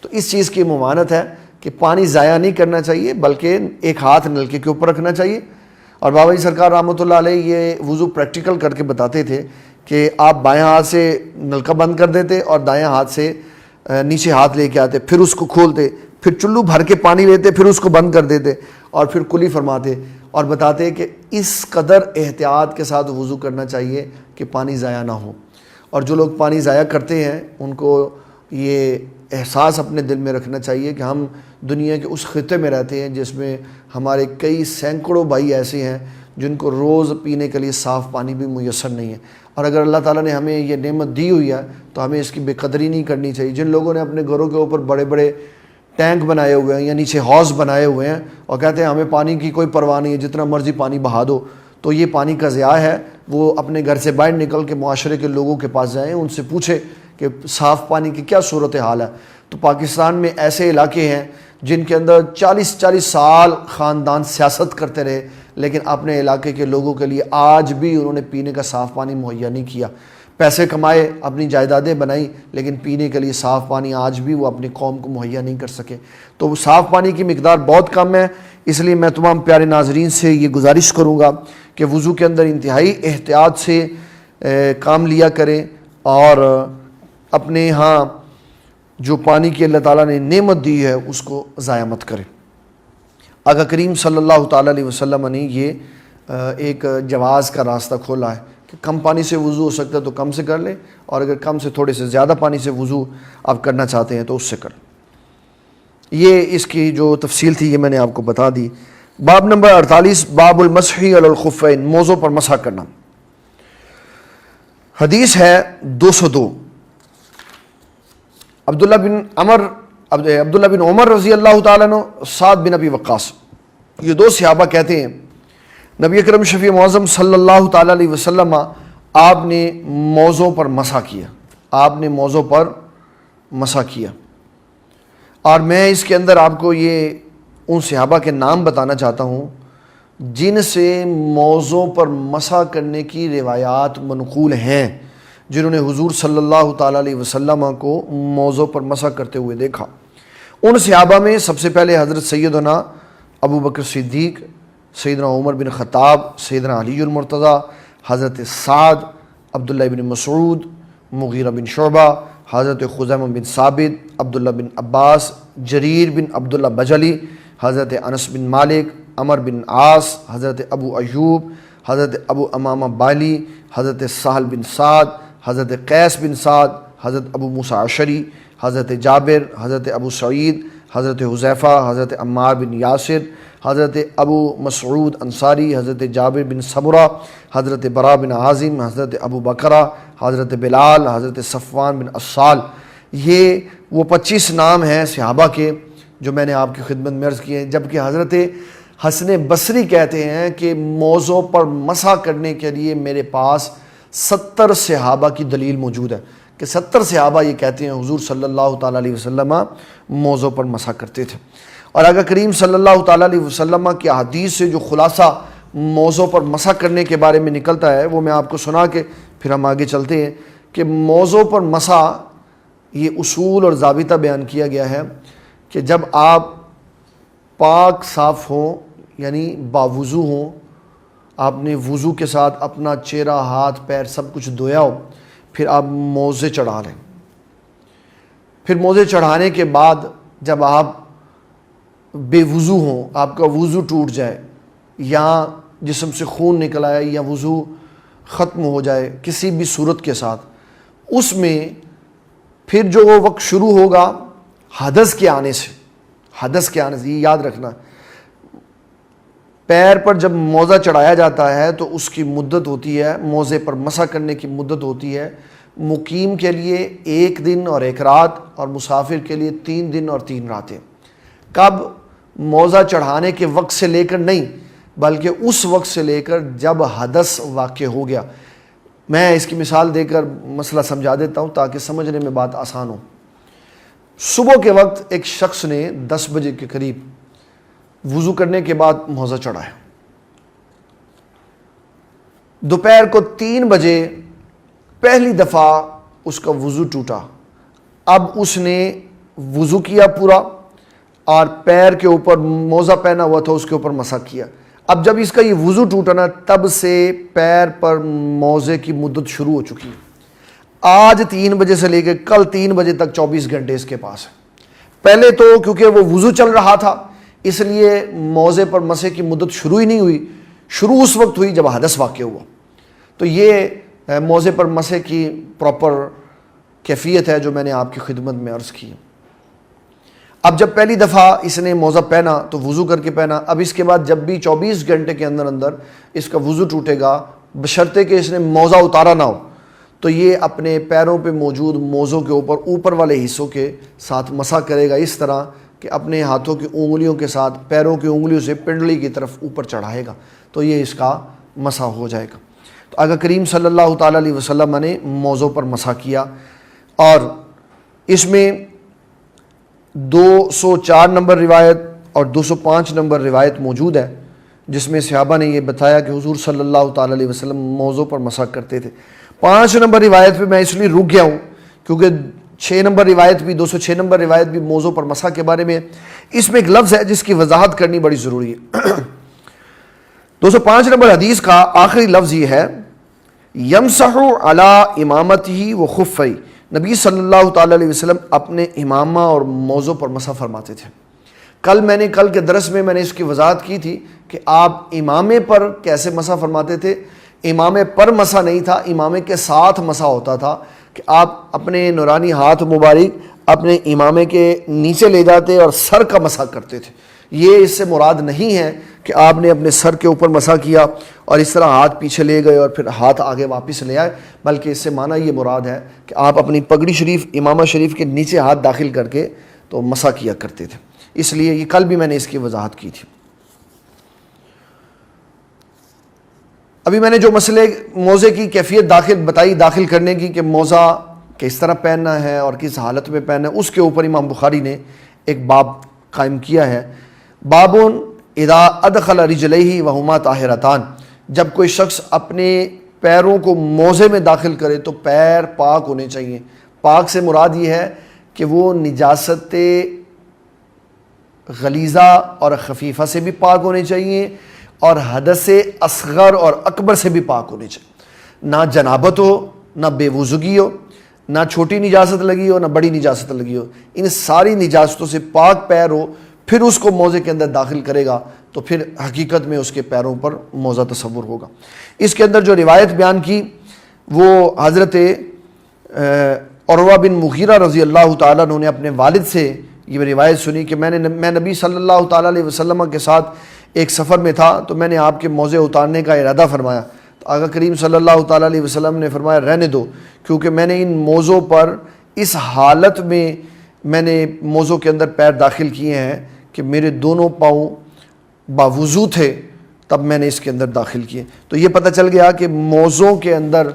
تو اس چیز کی ممانعت ہے کہ پانی ضائع نہیں کرنا چاہیے، بلکہ ایک ہاتھ نلکے کے اوپر رکھنا چاہیے. اور بابا جی سرکار رحمۃ اللہ علیہ یہ وضو پریکٹیکل کر کے بتاتے تھے کہ آپ بائیں ہاتھ سے نلکا بند کر دیتے اور دائیں ہاتھ سے نیچے ہاتھ لے کے آتے، پھر اس کو کھولتے، پھر چلو بھر کے پانی لیتے، پھر اس کو بند کر دیتے اور پھر کلی فرماتے اور بتاتے کہ اس قدر احتیاط کے ساتھ وضو کرنا چاہیے کہ پانی ضائع نہ ہو. اور جو لوگ پانی ضائع کرتے ہیں ان کو یہ احساس اپنے دل میں رکھنا چاہیے کہ ہم دنیا کے اس خطے میں رہتے ہیں جس میں ہمارے کئی سینکڑوں بھائی ایسے ہیں جن کو روز پینے کے لیے صاف پانی بھی میسر نہیں ہے. اور اگر اللہ تعالیٰ نے ہمیں یہ نعمت دی ہوئی ہے تو ہمیں اس کی بے قدری نہیں کرنی چاہیے. جن لوگوں نے اپنے گھروں کے اوپر بڑے بڑے ٹینک بنائے ہوئے ہیں یا نیچے ہاؤس بنائے ہوئے ہیں اور کہتے ہیں ہمیں پانی کی کوئی پرواہ نہیں ہے، جتنا مرضی پانی بہا دو، تو یہ پانی کا ضیاع ہے. وہ اپنے گھر سے باہر نکل کے معاشرے کے لوگوں کے پاس جائیں، ان سے پوچھیں کہ صاف پانی کی کیا صورت حال ہے. تو پاکستان میں ایسے علاقے ہیں جن کے اندر 40 سال خاندان سیاست کرتے رہے لیکن اپنے علاقے کے لوگوں کے لیے آج بھی انہوں نے پینے کا صاف پانی مہیا نہیں کیا. پیسے کمائے، اپنی جائیدادیں بنائی، لیکن پینے کے لیے صاف پانی آج بھی وہ اپنی قوم کو مہیا نہیں کر سکے. تو صاف پانی کی مقدار بہت کم ہے، اس لیے میں تمام پیارے ناظرین سے یہ گزارش کروں گا کہ وضو کے اندر انتہائی احتیاط سے کام لیا کریں اور اپنے ہاں جو پانی کی اللہ تعالیٰ نے نعمت دی ہے اس کو ضائع مت کریں. آقا کریم صلی اللہ تعالیٰ علیہ وسلم نے یہ ایک جواز کا راستہ کھولا ہے کہ کم پانی سے وضو ہو سکتا ہے تو کم سے کر لیں، اور اگر کم سے تھوڑے سے زیادہ پانی سے وضو آپ کرنا چاہتے ہیں تو اس سے کر لیں. یہ اس کی جو تفصیل تھی یہ میں نے آپ کو بتا دی. باب نمبر 48، باب المسح علی الخفین، موزوں پر مسح کرنا. حدیث ہے 202. عبداللہ بن عمر رضی اللہ تعالیٰ عنہ، سعد بن ابی وقاص، یہ 2 صحابہ کہتے ہیں نبی اکرم شفیع معظم صلی اللہ تعالیٰ علیہ وسلم آپ نے موزوں پر مسح کیا، آپ نے موزوں پر مسح کیا. اور میں اس کے اندر آپ کو یہ ان صحابہ کے نام بتانا چاہتا ہوں جن سے موزوں پر مسح کرنے کی روایات منقول ہیں، جنہوں نے حضور صلی اللہ تعالیٰ علیہ وسلم کو موزوں پر مسح کرتے ہوئے دیکھا. ان صحابہ میں سب سے پہلے حضرت سیدنا ابو بکر صدیق، سیدنا عمر بن خطاب، سیدنا علی المرتضیٰ، حضرت سعد، عبداللہ بن مسعود، مغیرہ بن شعبہ، حضرت خزیمہ بن ثابت، عبداللہ بن عباس، جریر بن عبداللہ بجلی، حضرت انس بن مالک، عمر بن عاص، حضرت ابو ایوب، حضرت ابو امامہ بالی، حضرت سہل بن سعد، حضرت قیس بن سعد، حضرت ابو موسیٰ اشعری، حضرت جابر، حضرت ابو سعید، حضرت حذیفہ، حضرت عمار بن یاسر، حضرت ابو مسعود انصاری، حضرت جابر بن سمرہ، حضرت برا بن عازم، حضرت ابو بکرہ، حضرت بلال، حضرت صفوان بن عسال. یہ وہ 25 نام ہیں صحابہ کے جو میں نے آپ کی خدمت میں عرض کیے ہیں. جبکہ حضرت حسن بصری کہتے ہیں کہ موضوع پر مسح کرنے کے لیے میرے پاس 70 صحابہ کی دلیل موجود ہے کہ 70 صحابہ یہ کہتے ہیں حضور صلی اللہ تعالیٰ علیہ وسلم موضوع پر مسح کرتے تھے. اور آقا کریم صلی اللہ تعالیٰ علیہ وسلم کی حدیث سے جو خلاصہ موضوع پر مسح کرنے کے بارے میں نکلتا ہے وہ میں آپ کو سنا کے پھر ہم آگے چلتے ہیں کہ موضوع پر مسح یہ اصول اور ضابطہ بیان کیا گیا ہے کہ جب آپ پاک صاف ہوں یعنی باوضو ہوں، آپ نے وضو کے ساتھ اپنا چہرہ، ہاتھ، پیر سب کچھ دھویا ہو، پھر آپ موزے چڑھا لیں. پھر موزے چڑھانے کے بعد جب آپ بے وضو ہوں، آپ کا وضو ٹوٹ جائے یا جسم سے خون نکل آئے یا وضو ختم ہو جائے کسی بھی صورت کے ساتھ، اس میں پھر جو وہ وقت شروع ہوگا حدث کے آنے سے، یہ یاد رکھنا. پیر پر جب موزہ چڑھایا جاتا ہے تو اس کی مدت ہوتی ہے، موزے پر مسح کرنے کی مدت ہوتی ہے مقیم کے لیے 1 دن اور 1 رات اور مسافر کے لیے 3 دن اور 3 راتیں. کب؟ موزہ چڑھانے کے وقت سے لے کر نہیں، بلکہ اس وقت سے لے کر جب حدث واقع ہو گیا. میں اس کی مثال دے کر مسئلہ سمجھا دیتا ہوں تاکہ سمجھنے میں بات آسان ہو. صبح کے وقت ایک شخص نے 10 بجے کے قریب وضو کرنے کے بعد موزہ چڑھایا. دوپہر کو 3 بجے پہلی دفعہ اس کا وضو ٹوٹا. اب اس نے وضو کیا پورا اور پیر کے اوپر موزہ پہنا ہوا تھا اس کے اوپر مسح کیا. اب جب اس کا یہ وضو ٹوٹا نا تب سے پیر پر موزے کی مدت شروع ہو چکی ہے. آج 3 بجے سے لے کے کل 3 بجے تک 24 گھنٹے اس کے پاس ہے. پہلے تو کیونکہ وہ وضو چل رہا تھا اس لیے موزے پر مسح کی مدت شروع ہی نہیں ہوئی. شروع اس وقت ہوئی جب حدث واقع ہوا. تو یہ موزے پر مسح کی پراپر کیفیت ہے جو میں نے آپ کی خدمت میں عرض کی. اب جب پہلی دفعہ اس نے موزہ پہنا تو وضو کر کے پہنا. اب اس کے بعد جب بھی 24 گھنٹے کے اندر اندر اس کا وضو ٹوٹے گا بشرطے کہ اس نے موزہ اتارا نہ ہو تو یہ اپنے پیروں پہ موجود موزوں کے اوپر والے حصوں کے ساتھ مسح کرے گا اس طرح کہ اپنے ہاتھوں کی انگلیوں کے ساتھ پیروں کی انگلیوں سے پنڈلی کی طرف اوپر چڑھائے گا تو یہ اس کا مسح ہو جائے گا. تو آقا کریم صلی اللہ تعالیٰ علیہ وسلم نے موزوں پر مسح کیا اور اس میں 204 نمبر روایت اور 205 نمبر روایت موجود ہے جس میں صحابہ نے یہ بتایا کہ حضور صلی اللہ تعالیٰ علیہ وسلم موزوں پر مسح کرتے تھے. 5 نمبر روایت پہ میں اس لیے رک گیا ہوں کیونکہ 6 نمبر روایت بھی 206 نمبر روایت بھی موزوں پر مسح کے بارے میں. اس میں ایک لفظ ہے جس کی وضاحت کرنی بڑی ضروری ہے. 205 نمبر حدیث کا آخری لفظ یہ ہے یمسح علی امامتہ و خفیہ. نبی صلی اللہ تعالیٰ علیہ وسلم اپنے امامہ اور موزوں پر مسح فرماتے تھے. کل کے درس میں نے اس کی وضاحت کی تھی کہ آپ امامے پر کیسے مسح فرماتے تھے. امامے پر مسح نہیں تھا, امامے کے ساتھ مسح ہوتا تھا کہ آپ اپنے نورانی ہاتھ مبارک اپنے امامے کے نیچے لے جاتے اور سر کا مسح کرتے تھے. یہ اس سے مراد نہیں ہے کہ آپ نے اپنے سر کے اوپر مسح کیا اور اس طرح ہاتھ پیچھے لے گئے اور پھر ہاتھ آگے واپس لے آئے, بلکہ اس سے معنی یہ مراد ہے کہ آپ اپنی پگڑی شریف امامہ شریف کے نیچے ہاتھ داخل کر کے تو مسح کیا کرتے تھے. اس لیے یہ کل بھی میں نے اس کی وضاحت کی تھی. ابھی میں نے جو مسئلے موزے کی کیفیت داخل کرنے کی کہ موزہ کس طرح پہننا ہے اور کس حالت میں پہننا ہے, اس کے اوپر امام بخاری نے ایک باب قائم کیا ہے. باب اذا ادخل رجلیہ وہما طاہرتان. جب کوئی شخص اپنے پیروں کو موزے میں داخل کرے تو پیر پاک ہونے چاہیے. پاک سے مراد یہ ہے کہ وہ نجاست غلیظہ اور خفیفہ سے بھی پاک ہونے چاہیے اور حدث اصغر اور اکبر سے بھی پاک ہونے چاہیے. نہ جنابت ہو, نہ بے وضوگی ہو, نہ چھوٹی نجاست لگی ہو, نہ بڑی نجاست لگی ہو. ان ساری نجاستوں سے پاک پیر ہو پھر اس کو موزے کے اندر داخل کرے گا تو پھر حقیقت میں اس کے پیروں پر موزہ تصور ہوگا. اس کے اندر جو روایت بیان کی وہ حضرت عروہ بن مغیرہ رضی اللہ تعالیٰ عنہ نے اپنے والد سے یہ روایت سنی کہ میں نبی صلی اللہ تعالیٰ علیہ وسلم کے ساتھ ایک سفر میں تھا تو میں نے آپ کے موزے اتارنے کا ارادہ فرمایا. تو آقا کریم صلی اللہ تعالیٰ علیہ وسلم نے فرمایا رہنے دو, کیونکہ میں نے ان موزوں پر اس حالت میں نے موزوں کے اندر پیر داخل کیے ہیں کہ میرے دونوں پاؤں باوضو تھے تب میں نے اس کے اندر داخل کیے. تو یہ پتہ چل گیا کہ موزوں کے اندر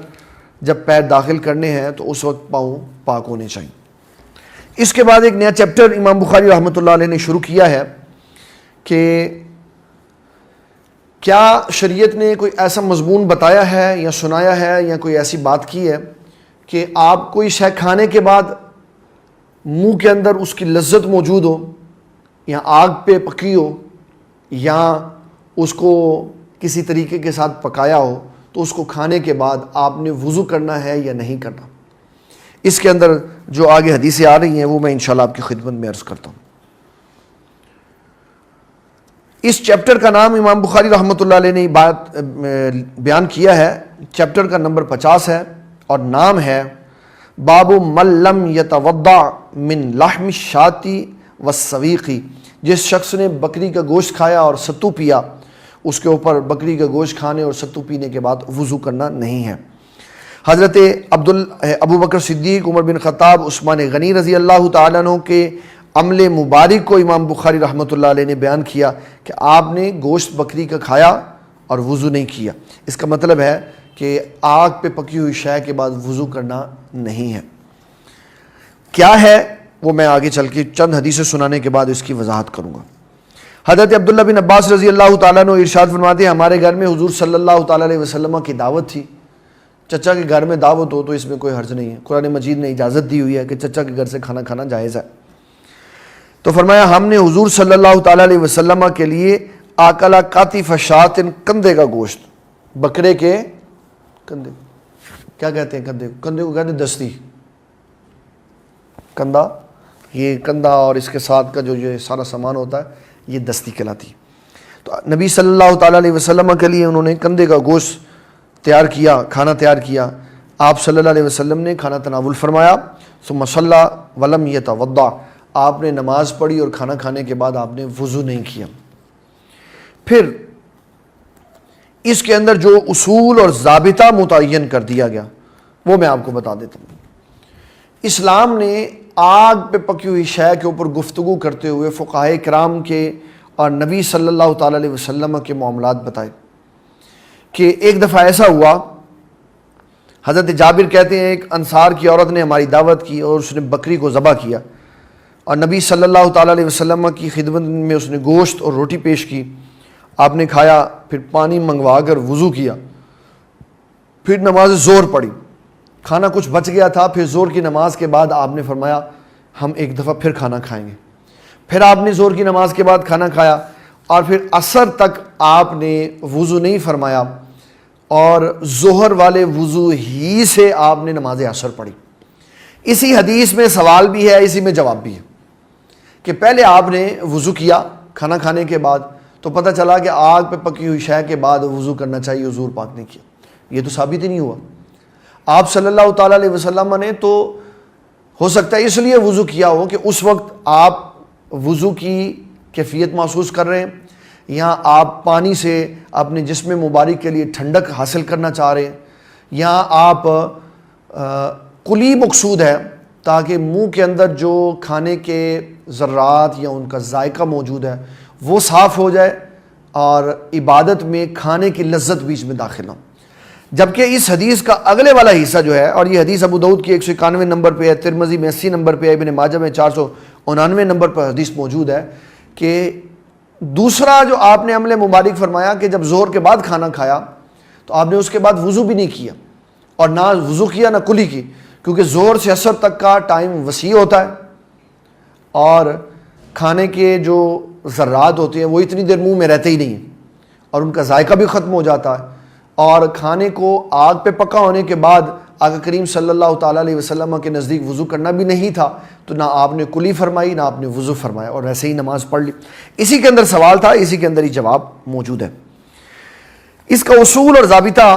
جب پیر داخل کرنے ہیں تو اس وقت پاؤں پاک ہونے چاہیے. اس کے بعد ایک نیا چیپٹر امام بخاری رحمۃ اللہ علیہ نے شروع کیا ہے کہ کیا شریعت نے کوئی ایسا مضمون بتایا ہے یا سنایا ہے یا کوئی ایسی بات کی ہے کہ آپ کوئی شے کھانے کے بعد منہ کے اندر اس کی لذت موجود ہو یا آگ پہ پکی ہو یا اس کو کسی طریقے کے ساتھ پکایا ہو تو اس کو کھانے کے بعد آپ نے وضو کرنا ہے یا نہیں کرنا. اس کے اندر جو آگے حدیثیں آ رہی ہیں وہ میں انشاءاللہ آپ کی خدمت میں عرض کرتا ہوں. اس چیپٹر کا نام امام بخاری رحمۃ اللہ علیہ نے بات بیان کیا ہے. چیپٹر کا نمبر 50 ہے اور نام ہے باب من لم یتوضع من لحم الشاۃ والسویق. جس شخص نے بکری کا گوشت کھایا اور ستو پیا اس کے اوپر بکری کا گوشت کھانے اور ستو پینے کے بعد وضو کرنا نہیں ہے. حضرت ابو بکر صدیق, عمر بن خطاب, عثمان غنی رضی اللہ تعالیٰ عنہ کے عمل مبارک کو امام بخاری رحمۃ اللہ علیہ نے بیان کیا کہ آپ نے گوشت بکری کا کھایا اور وضو نہیں کیا. اس کا مطلب ہے کہ آگ پہ پکی ہوئی شے کے بعد وضو کرنا نہیں ہے. کیا ہے وہ میں آگے چل کے چند حدیثیں سنانے کے بعد اس کی وضاحت کروں گا. حضرت عبداللہ بن عباس رضی اللہ تعالیٰ عنہ ارشاد فرماتے ہیں ہمارے گھر میں حضور صلی اللہ تعالیٰ علیہ وسلم کی دعوت تھی. چچا کے گھر میں دعوت ہو تو اس میں کوئی حرج نہیں ہے. قرآن مجید نے اجازت دی ہوئی ہے کہ چچا کے گھر سے کھانا کھانا جائز ہے. تو فرمایا ہم نے حضور صلی اللہ تعالیٰ علیہ وسلم کے لیے آکلا کاتف شاۃ کندھے کا گوشت, بکرے کے کندھے, کیا کہتے ہیں کندھے کو کہتے ہیں دستی, کندھا, یہ کندھا اور اس کے ساتھ کا جو یہ سارا سامان ہوتا ہے یہ دستی کہلاتی. تو نبی صلی اللہ تعالیٰ علیہ وسلم کے لیے انہوں نے کندھے کا گوشت تیار کیا, کھانا تیار کیا. آپ صلی اللہ علیہ وسلم نے کھانا تناول فرمایا. ثم صلی ولم یتوضا, آپ نے نماز پڑھی اور کھانا کھانے کے بعد آپ نے وضو نہیں کیا. پھر اس کے اندر جو اصول اور ضابطہ متعین کر دیا گیا وہ میں آپ کو بتا دیتا ہوں. اسلام نے آگ پہ پکی ہوئی شے کے اوپر گفتگو کرتے ہوئے فقہائے کرام کے اور نبی صلی اللہ تعالیٰ علیہ وسلم کے معاملات بتائے کہ ایک دفعہ ایسا ہوا, حضرت جابر کہتے ہیں ایک انصار کی عورت نے ہماری دعوت کی اور اس نے بکری کو ذبح کیا اور نبی صلی اللہ تعالیٰ علیہ وسلم کی خدمت میں اس نے گوشت اور روٹی پیش کی. آپ نے کھایا, پھر پانی منگوا کر وضو کیا, پھر نماز ظہر پڑھی, کھانا کچھ بچ گیا تھا, پھر ظہر کی نماز کے بعد آپ نے فرمایا ہم ایک دفعہ پھر کھانا کھائیں گے. پھر آپ نے ظہر کی نماز کے بعد کھانا کھایا اور پھر عصر تک آپ نے وضو نہیں فرمایا اور ظہر والے وضو ہی سے آپ نے نماز عصر پڑھی. اسی حدیث میں سوال بھی ہے, اسی میں جواب بھی ہے کہ پہلے آپ نے وضو کیا کھانا کھانے کے بعد, تو پتہ چلا کہ آگ پہ پکی ہوئی شے کے بعد وضو کرنا چاہیے, حضور پاک نے کیا. یہ تو ثابت ہی نہیں ہوا. آپ صلی اللہ تعالیٰ علیہ وسلم نے تو ہو سکتا ہے اس لیے وضو کیا ہو کہ اس وقت آپ وضو کی کیفیت محسوس کر رہے ہیں, یا آپ پانی سے اپنے جسم مبارک کے لیے ٹھنڈک حاصل کرنا چاہ رہے ہیں, یا آپ کلی مقصود ہے تاکہ منہ کے اندر جو کھانے کے ذرات یا ان کا ذائقہ موجود ہے وہ صاف ہو جائے اور عبادت میں کھانے کی لذت بیچ میں داخل ہو. جبکہ اس حدیث کا اگلے والا حصہ جو ہے, اور یہ حدیث ابو داؤد کی 191 نمبر پہ ہے, ترمذی میں 80 نمبر پہ ہے, ابن ماجہ میں 499 نمبر پر حدیث موجود ہے کہ دوسرا جو آپ نے عمل مبارک فرمایا کہ جب ظہر کے بعد کھانا کھایا تو آپ نے اس کے بعد وضو بھی نہیں کیا, اور نہ وضو کیا نہ کلی کی, کیونکہ ظہر سے عصر تک کا ٹائم وسیع ہوتا ہے اور کھانے کے جو ذرات ہوتے ہیں وہ اتنی دیر منہ میں رہتے ہی نہیں ہیں اور ان کا ذائقہ بھی ختم ہو جاتا ہے, اور کھانے کو آگ پہ پکا ہونے کے بعد آقا کریم صلی اللہ تعالیٰ علیہ وسلم کے نزدیک وضو کرنا بھی نہیں تھا, تو نہ آپ نے کلی فرمائی نہ آپ نے وضو فرمایا اور ایسے ہی نماز پڑھ لی. اسی کے اندر سوال تھا, اسی کے اندر ہی جواب موجود ہے. اس کا اصول اور ضابطہ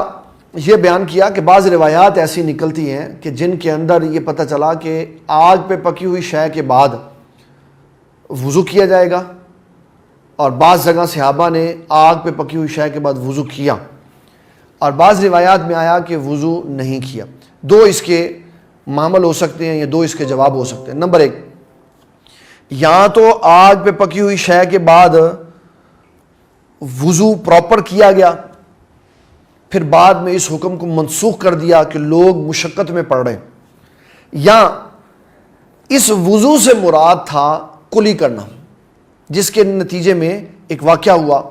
یہ بیان کیا کہ بعض روایات ایسی نکلتی ہیں کہ جن کے اندر یہ پتہ چلا کہ آگ پہ پکی ہوئی شے کے بعد وضو کیا جائے گا, اور بعض جگہ صحابہ نے آگ پہ پکی ہوئی شے کے بعد وضو کیا, اور بعض روایات میں آیا کہ وضو نہیں کیا. دو اس کے معامل ہو سکتے ہیں یا دو اس کے جواب ہو سکتے ہیں. نمبر ایک, یا تو آگ پہ پکی ہوئی شے کے بعد وضو پراپر کیا گیا, پھر بعد میں اس حکم کو منسوخ کر دیا کہ لوگ مشقت میں پڑ رہے ہیں, یا اس وضو سے مراد تھا کلی کرنا, جس کے نتیجے میں ایک واقعہ ہوا.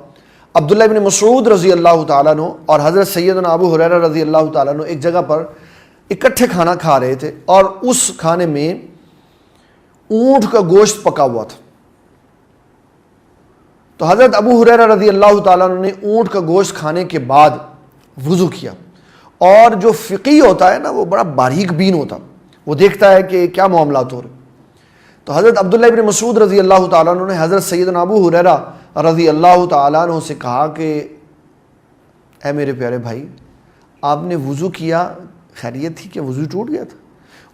عبداللہ ابن مسعود رضی اللہ تعالیٰ عنہ اور حضرت سیدنا ابو ہریرہ رضی اللہ تعالیٰ عنہ ایک جگہ پر اکٹھے کھانا کھا رہے تھے, اور اس کھانے میں اونٹ کا گوشت پکا ہوا تھا. تو حضرت ابو ہریرہ رضی اللہ تعالیٰ عنہ نے اونٹ کا گوشت کھانے کے بعد وضو کیا, اور جو فقی ہوتا ہے نا وہ بڑا باریک بین ہوتا, وہ دیکھتا ہے کہ کیا معاملات ہو رہے. تو حضرت عبداللہ ابن مسعود رضی اللہ تعالیٰ عنہ نے حضرت سیدنا ابو ہریرہ رضی اللہ تعالیٰ عنہ سے کہا کہ اے میرے پیارے بھائی, آپ نے وضو کیا, خیریت تھی کہ وضو ٹوٹ گیا تھا؟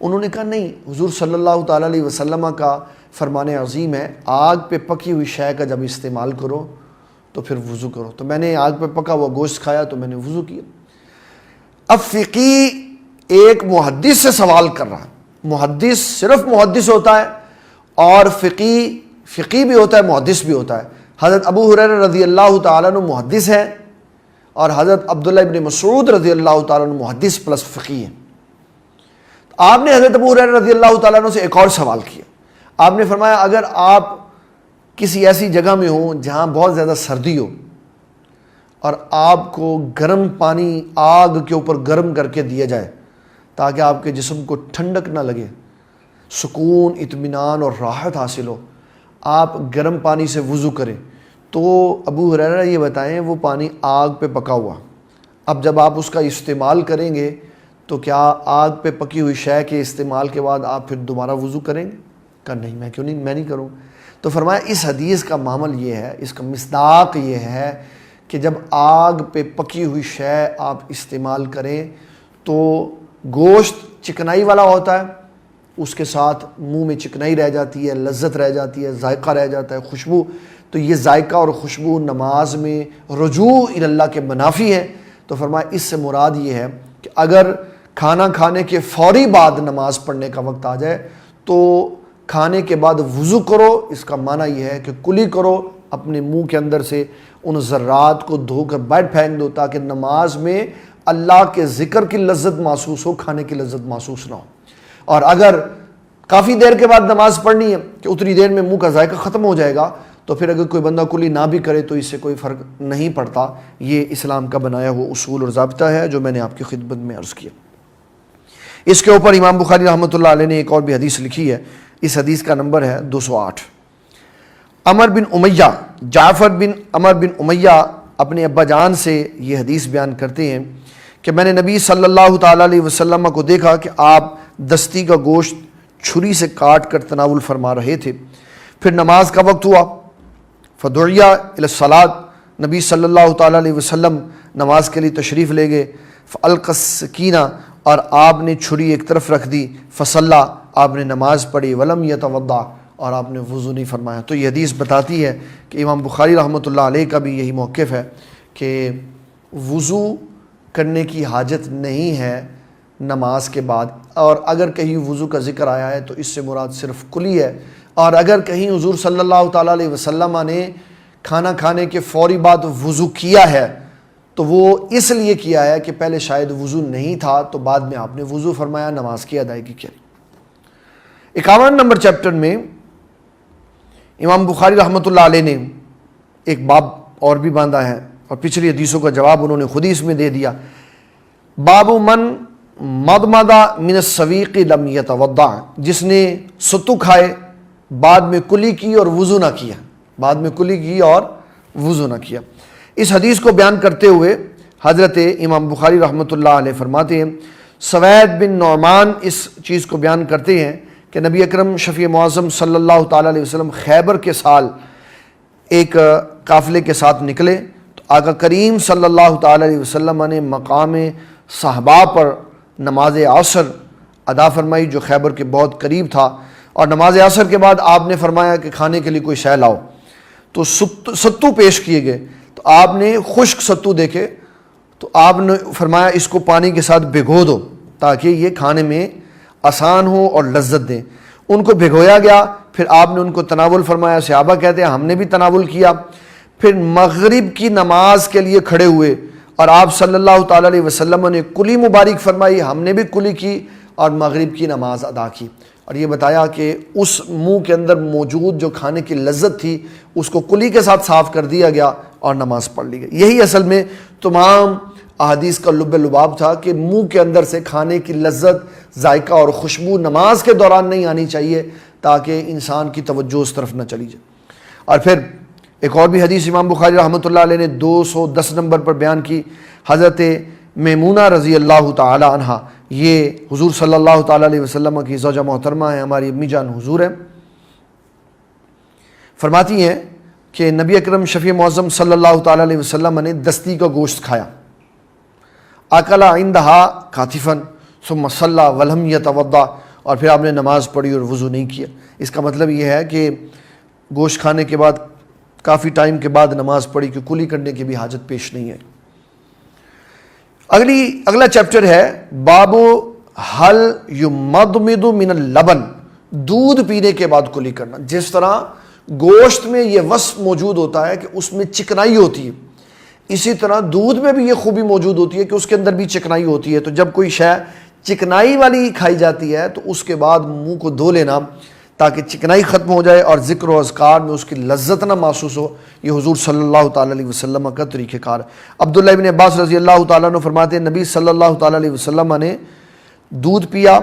انہوں نے کہا نہیں, حضور صلی اللہ تعالیٰ علیہ وسلم کا فرمان عظیم ہے آگ پہ پکی ہوئی شے کا جب استعمال کرو تو پھر وضو کرو. تو میں نے آگ پہ پکا ہوا گوشت کھایا تو میں نے وضو کیا. اب فقی ایک محدث سے سوال کر رہا ہے, محدث صرف محدث ہوتا ہے اور فقی بھی ہوتا ہے, محدث بھی ہوتا ہے. حضرت ابو ہریرہ رضی اللہ تعالیٰ عنہ محدث ہے اور حضرت عبداللہ ابن مسعود رضی اللہ تعالیٰ عنہ محدث پلس فقی ہے. آپ نے حضرت ابو ہریرہ رضی اللہ تعالیٰ عنہ سے ایک اور سوال کیا. آپ نے فرمایا اگر آپ کسی ایسی جگہ میں ہوں جہاں بہت زیادہ سردی ہو اور آپ کو گرم پانی آگ کے اوپر گرم کر کے دیا جائے تاکہ آپ کے جسم کو ٹھنڈک نہ لگے، سکون، اطمینان اور راحت حاصل ہو، آپ گرم پانی سے وضو کریں، تو ابو ہریرہ یہ بتائیں وہ پانی آگ پہ پکا ہوا، اب جب آپ اس کا استعمال کریں گے تو کیا آگ پہ پکی ہوئی شے کے استعمال کے بعد آپ پھر دوبارہ وضو کریں گے؟ کہ نہیں، میں نہیں کروں۔ تو فرمایا اس حدیث کا معمل یہ ہے، اس کا مصداق یہ ہے کہ جب آگ پہ پکی ہوئی شے آپ استعمال کریں تو گوشت چکنائی والا ہوتا ہے، اس کے ساتھ منہ میں چکنائی رہ جاتی ہے، لذت رہ جاتی ہے، ذائقہ رہ جاتا ہے، خوشبو، تو یہ ذائقہ اور خوشبو نماز میں رجوع الی اللہ کے منافی ہے۔ تو فرمایا اس سے مراد یہ ہے کہ اگر کھانا کھانے کے فوری بعد نماز پڑھنے کا وقت آ جائے تو کھانے کے بعد وضو کرو، اس کا معنی یہ ہے کہ کلی کرو، اپنے منہ کے اندر سے ان ذرات کو دھو کر باہر پھینک دو تاکہ نماز میں اللہ کے ذکر کی لذت محسوس ہو، کھانے کی لذت محسوس نہ ہو۔ اور اگر کافی دیر کے بعد نماز پڑھنی ہے کہ اتنی دیر میں منہ کا ذائقہ ختم ہو جائے گا تو پھر اگر کوئی بندہ کلی نہ بھی کرے تو اس سے کوئی فرق نہیں پڑتا۔ یہ اسلام کا بنایا ہوا اصول اور ضابطہ ہے جو میں نے آپ کی خدمت میں عرض کیا۔ اس کے اوپر امام بخاری رحمۃ اللہ علیہ نے ایک اور بھی حدیث لکھی ہے، اس حدیث کا نمبر ہے 208۔ جعفر بن عمر بن امیہ اپنے ابا جان سے یہ حدیث بیان کرتے ہیں کہ میں نے نبی صلی اللہ تعالیٰ علیہ وسلم کو دیکھا کہ آپ دستی کا گوشت چھری سے کاٹ کر تناول فرما رہے تھے، پھر نماز کا وقت ہوا، فدعیا الی الصلاۃ، نبی صلی اللہ تعالیٰ علیہ وسلم نماز کے لیے تشریف لے گئے، فالقى السکینہ، اور آپ نے چھری ایک طرف رکھ دی، فصلی، آپ نے نماز پڑھی، ولم یتوضا، اور آپ نے وضو نہیں فرمایا۔ تو یہ حدیث بتاتی ہے کہ امام بخاری رحمۃ اللہ علیہ کا بھی یہی موقف ہے کہ وضو کرنے کی حاجت نہیں ہے نماز کے بعد، اور اگر کہیں وضو کا ذکر آیا ہے تو اس سے مراد صرف کلی ہے، اور اگر کہیں حضور صلی اللہ تعالیٰ علیہ وسلم نے کھانا کھانے کے فوری بعد وضو کیا ہے تو وہ اس لیے کیا ہے کہ پہلے شاید وضو نہیں تھا تو بعد میں آپ نے وضو فرمایا، نماز کی ادائیگی کی۔ 51 نمبر چیپٹر میں امام بخاری رحمۃ اللہ علیہ نے ایک باب اور بھی باندھا ہے، اور پچھلی حدیثوں کا جواب انہوں نے خود ہی اس میں دے دیا۔ باب من مضمض من السویق لم یتوضا، جس نے ستو کھائے بعد میں کلی کی اور وضو نہ کیا، بعد میں کلی کی اور وضو نہ کیا۔ اس حدیث کو بیان کرتے ہوئے حضرت امام بخاری رحمۃ اللہ علیہ فرماتے ہیں، سوید بن نعمان اس چیز کو بیان کرتے ہیں کہ نبی اکرم شفیع معظم صلی اللہ تعالیٰ علیہ وسلم خیبر کے سال ایک قافلے کے ساتھ نکلے تو آقا کریم صلی اللہ تعالیٰ علیہ وسلم نے مقام صحابہ پر نماز عصر ادا فرمائی جو خیبر کے بہت قریب تھا، اور نماز عصر کے بعد آپ نے فرمایا کہ کھانے کے لیے کوئی شے لاؤ، تو ستو پیش کیے گئے، تو آپ نے خشک ستو دیکھے تو آپ نے فرمایا اس کو پانی کے ساتھ بھگو دو تاکہ یہ کھانے میں آسان ہو اور لذت دیں۔ ان کو بھگویا گیا، پھر آپ نے ان کو تناول فرمایا، صحابہ کہتے ہیں ہم نے بھی تناول کیا، پھر مغرب کی نماز کے لیے کھڑے ہوئے اور آپ صلی اللہ تعالیٰ علیہ وسلم نے کلی مبارک فرمائی، ہم نے بھی کلی کی اور مغرب کی نماز ادا کی، اور یہ بتایا کہ اس منہ کے اندر موجود جو کھانے کی لذت تھی اس کو کلی کے ساتھ صاف کر دیا گیا اور نماز پڑھ لی گئی۔ یہی اصل میں تمام احادیث کا لب لباب تھا کہ منہ کے اندر سے کھانے کی لذت، ذائقہ اور خوشبو نماز کے دوران نہیں آنی چاہیے تاکہ انسان کی توجہ اس طرف نہ چلی جائے۔ اور پھر ایک اور بھی حدیث امام بخاری رحمۃ اللہ علیہ نے 210 نمبر پر بیان کی، حضرت میمونہ رضی اللہ تعالی عنہ، یہ حضور صلی اللہ تعالیٰ علیہ وسلم کی زوجہ محترمہ ہیں، ہماری امی جان حضور ہیں، فرماتی ہیں کہ نبی اکرم شفیع معظم صلی اللہ تعالیٰ علیہ وسلم نے دستی کا گوشت کھایا، اکلا عندہا کاتفن ثم صلی ولم یتوضا، اور پھر آپ نے نماز پڑھی اور وضو نہیں کیا۔ اس کا مطلب یہ ہے کہ گوشت کھانے کے بعد کافی ٹائم کے بعد نماز پڑھی کہ کلی کرنے کی بھی حاجت پیش نہیں ہے۔ اگلا چیپٹر ہے باب حل یمضمض من اللبن، دودھ پینے کے بعد کلی کرنا۔ جس طرح گوشت میں یہ وصف موجود ہوتا ہے کہ اس میں چکنائی ہوتی ہے، اسی طرح دودھ میں بھی یہ خوبی موجود ہوتی ہے کہ اس کے اندر بھی چکنائی ہوتی ہے۔ تو جب کوئی شے چکنائی والی کھائی جاتی ہے تو اس کے بعد منہ کو دھو لینا تاکہ چکنائی ختم ہو جائے اور ذکر و اذکار میں اس کی لذت نہ محسوس ہو. یہ حضور صلی اللہ تعالیٰ علیہ وسلم کا طریقہ کار ہے. عبداللہ ابن عباس رضی اللہ تعالیٰ عنہ فرماتے ہیں نبی صلی اللہ تعالیٰ علیہ وسلم نے دودھ پیا،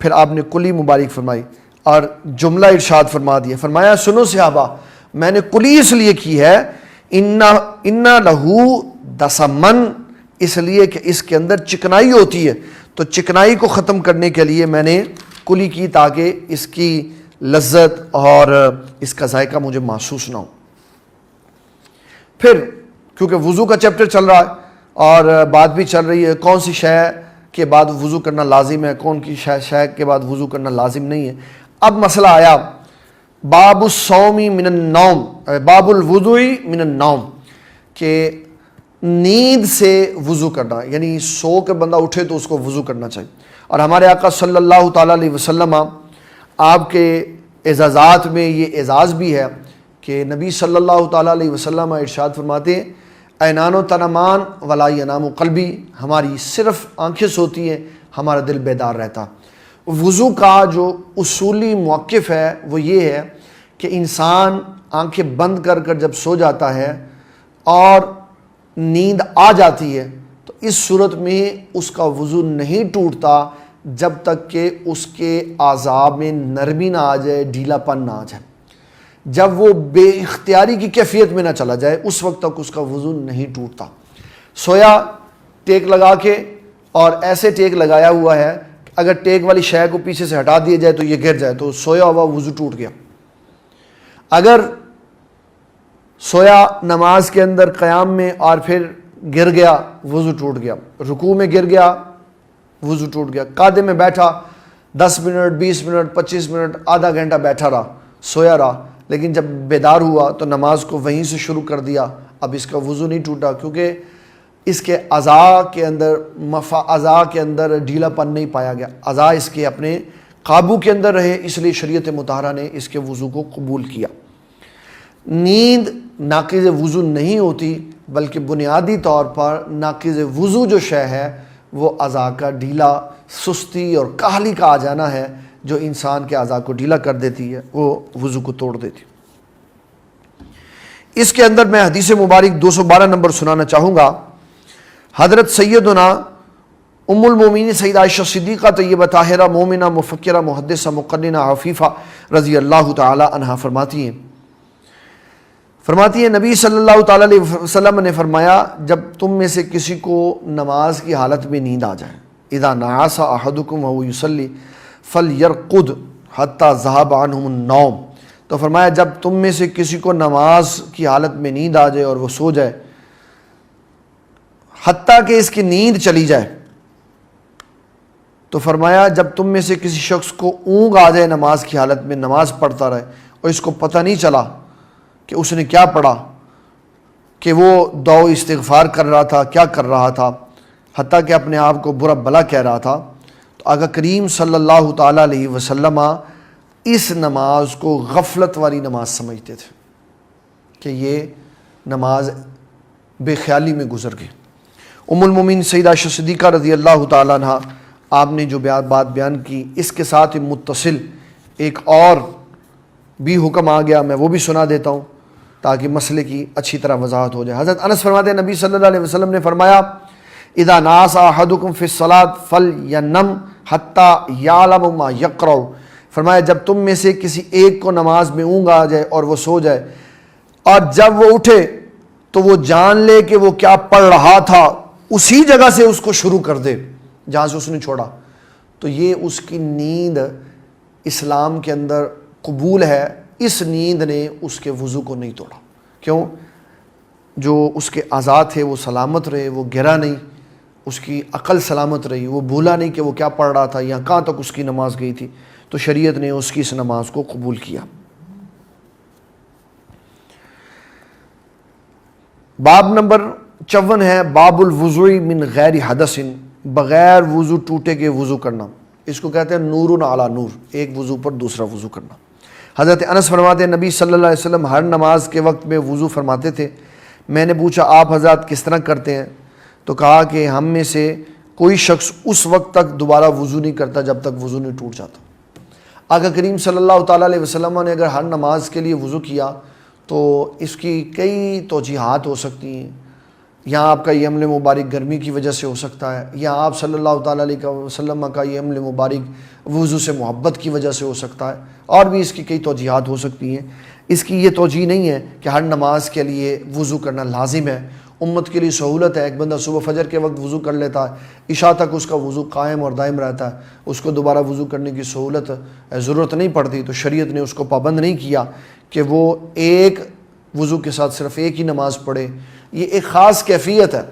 پھر آپ نے کلی مبارک فرمائی اور جملہ ارشاد فرما دیا. فرمایا سنو صحابہ، میں نے کلی اس لیے کی ہے اِنَّ لَهُ دَسَمًا، اس لیے کہ اس کے اندر چکنائی ہوتی ہے، تو چکنائی کو ختم کرنے کے لیے میں نے کلی کی تاکہ اس کی لذت اور اس کا ذائقہ مجھے محسوس نہ ہو. پھر کیونکہ وضو کا چیپٹر چل رہا ہے اور بات بھی چل رہی ہے کون سی شے کے بعد وضو کرنا لازم ہے، کون کی شے کے بعد وضو کرنا لازم نہیں ہے. اب مسئلہ آیا باب الصوم من النوم، باب الوضوء من النوم، کہ نیند سے وضو کرنا، یعنی سو کے بندہ اٹھے تو اس کو وضو کرنا چاہیے. اور ہمارے آقا صلی اللہ تعالیٰ علیہ وسلم آپ کے اعزازات میں یہ اعزاز بھی ہے کہ نبی صلی اللہ تعالیٰ علیہ وسلم ارشاد فرماتے ہیں اینان و تنمان ولا ینام قلبی، ہماری صرف آنکھیں سوتی ہیں، ہمارا دل بیدار رہتا. وضو کا جو اصولی موقف ہے وہ یہ ہے کہ انسان آنکھیں بند کر کر جب سو جاتا ہے اور نیند آ جاتی ہے تو اس صورت میں اس کا وضو نہیں ٹوٹتا جب تک کہ اس کے اعضاء میں نرمی نہ آ جائے، ڈھیلا پن نہ آ جائے. جب وہ بے اختیاری کی کیفیت میں نہ چلا جائے اس وقت تک اس کا وضو نہیں ٹوٹتا. سویا ٹیک لگا کے اور ایسے ٹیک لگایا ہوا ہے اگر ٹیک والی شے کو پیچھے سے ہٹا دیا جائے تو یہ گر جائے تو سویا ہوا وضو ٹوٹ گیا. اگر سویا نماز کے اندر قیام میں اور پھر گر گیا وضو ٹوٹ گیا. رکوع میں گر گیا وضو ٹوٹ گیا. قعدے میں بیٹھا 10 منٹ 20 منٹ 25 منٹ آدھا گھنٹہ بیٹھا رہا، سویا رہا، لیکن جب بیدار ہوا تو نماز کو وہیں سے شروع کر دیا، اب اس کا وضو نہیں ٹوٹا کیونکہ اس کے اعضاء کے اندر ڈھیلا پن نہیں پایا گیا، اعضاء اس کے اپنے قابو کے اندر رہے، اس لیے شریعت مطہرہ نے اس کے وضو کو قبول کیا. نیند ناقض وضو نہیں ہوتی بلکہ بنیادی طور پر ناقض وضو جو شے ہے وہ اعضاء کا ڈھیلا، سستی اور کاہلی کا آ جانا ہے جو انسان کے اعضاء کو ڈھیلا کر دیتی ہے، وہ وضو کو توڑ دیتی. اس کے اندر میں حدیث مبارک 212 نمبر سنانا چاہوں گا. حضرت سیدنا ام المومنین سیدہ عائشہ صدیقہ طیبہ طاہرہ مومنہ مفکرہ محدثہ مقننہ عفیفہ رضی اللہ تعالی عنہا فرماتی ہیں نبی صلی اللہ تعالیٰ علیہ وسلم نے فرمایا جب تم میں سے کسی کو نماز کی حالت میں نیند آ جائے، اذا نعس احدکم وهو یصلی فلیرقد حتی ذهب عنہم النوم، تو فرمایا جب تم میں سے کسی کو نماز کی حالت میں نیند آ جائے اور وہ سو جائے حتیٰ کہ اس کی نیند چلی جائے، تو فرمایا جب تم میں سے کسی شخص کو اونگ آ جائے نماز کی حالت میں، نماز پڑھتا رہے اور اس کو پتہ نہیں چلا کہ اس نے کیا پڑھا، کہ وہ دعا استغفار کر رہا تھا، کیا کر رہا تھا، حتیٰ کہ اپنے آپ کو برا بلا کہہ رہا تھا، تو آقا کریم صلی اللہ تعالیٰ علیہ وسلم اس نماز کو غفلت والی نماز سمجھتے تھے کہ یہ نماز بے خیالی میں گزر گئی. ام المومنین سیدہ عائشہ صدیقہ رضی اللہ تعالیٰ عنہ آپ نے جو بات بیان کی اس کے ساتھ متصل ایک اور بھی حکم آ گیا، میں وہ بھی سنا دیتا ہوں تاکہ مسئلے کی اچھی طرح وضاحت ہو جائے. حضرت انس فرماتے ہیں نبی صلی اللہ علیہ وسلم نے فرمایا اذا ناس احدکم فی الصلاۃ فلینم حتی یعلم ما یقرأ، فرمایا جب تم میں سے کسی ایک کو نماز میں اونگ آ جائے اور وہ سو جائے اور جب وہ اٹھے تو وہ جان لے کہ وہ کیا پڑھ رہا تھا، اسی جگہ سے اس کو شروع کر دے جہاں سے اس نے چھوڑا، تو یہ اس کی نیند اسلام کے اندر قبول ہے. اس نیند نے اس کے وضو کو نہیں توڑا. کیوں؟ جو اس کے اعضاء تھے وہ سلامت رہے، وہ گرا نہیں، اس کی عقل سلامت رہی، وہ بھولا نہیں کہ وہ کیا پڑھ رہا تھا یا کہاں تک اس کی نماز گئی تھی، تو شریعت نے اس کی اس نماز کو قبول کیا. باب نمبر 54 ہے باب الوضوء من غیر حدث، بغیر وضو ٹوٹے کے وضو کرنا. اس کو کہتے ہیں نور علی نور، ایک وضو پر دوسرا وضو کرنا. حضرت انس فرماتے ہیں نبی صلی اللہ علیہ وسلم ہر نماز کے وقت میں وضو فرماتے تھے. میں نے پوچھا آپ حضرات کس طرح کرتے ہیں؟ تو کہا کہ ہم میں سے کوئی شخص اس وقت تک دوبارہ وضو نہیں کرتا جب تک وضو نہیں ٹوٹ جاتا. آقا کریم صلی اللہ تعالیٰ علیہ وسلم نے اگر ہر نماز کے لیے وضو کیا تو اس کی کئی توجیحات ہو سکتی ہیں. یہاں آپ کا یہ عمل مبارک گرمی کی وجہ سے ہو سکتا ہے، یا آپ صلی اللہ تعالیٰ علیہ وسلم کا یہ عمل مبارک وضو سے محبت کی وجہ سے ہو سکتا ہے، اور بھی اس کی کئی توجیحات ہو سکتی ہیں. اس کی یہ توجیہ نہیں ہے کہ ہر نماز کے لیے وضو کرنا لازم ہے. امت کے لیے سہولت ہے، ایک بندہ صبح فجر کے وقت وضو کر لیتا ہے، عشاء تک اس کا وضو قائم اور دائم رہتا ہے، اس کو دوبارہ وضو کرنے کی ضرورت نہیں پڑتی. تو شریعت نے اس کو پابند نہیں کیا کہ وہ ایک وضو کے ساتھ صرف ایک ہی نماز پڑھے. یہ ایک خاص کیفیت ہے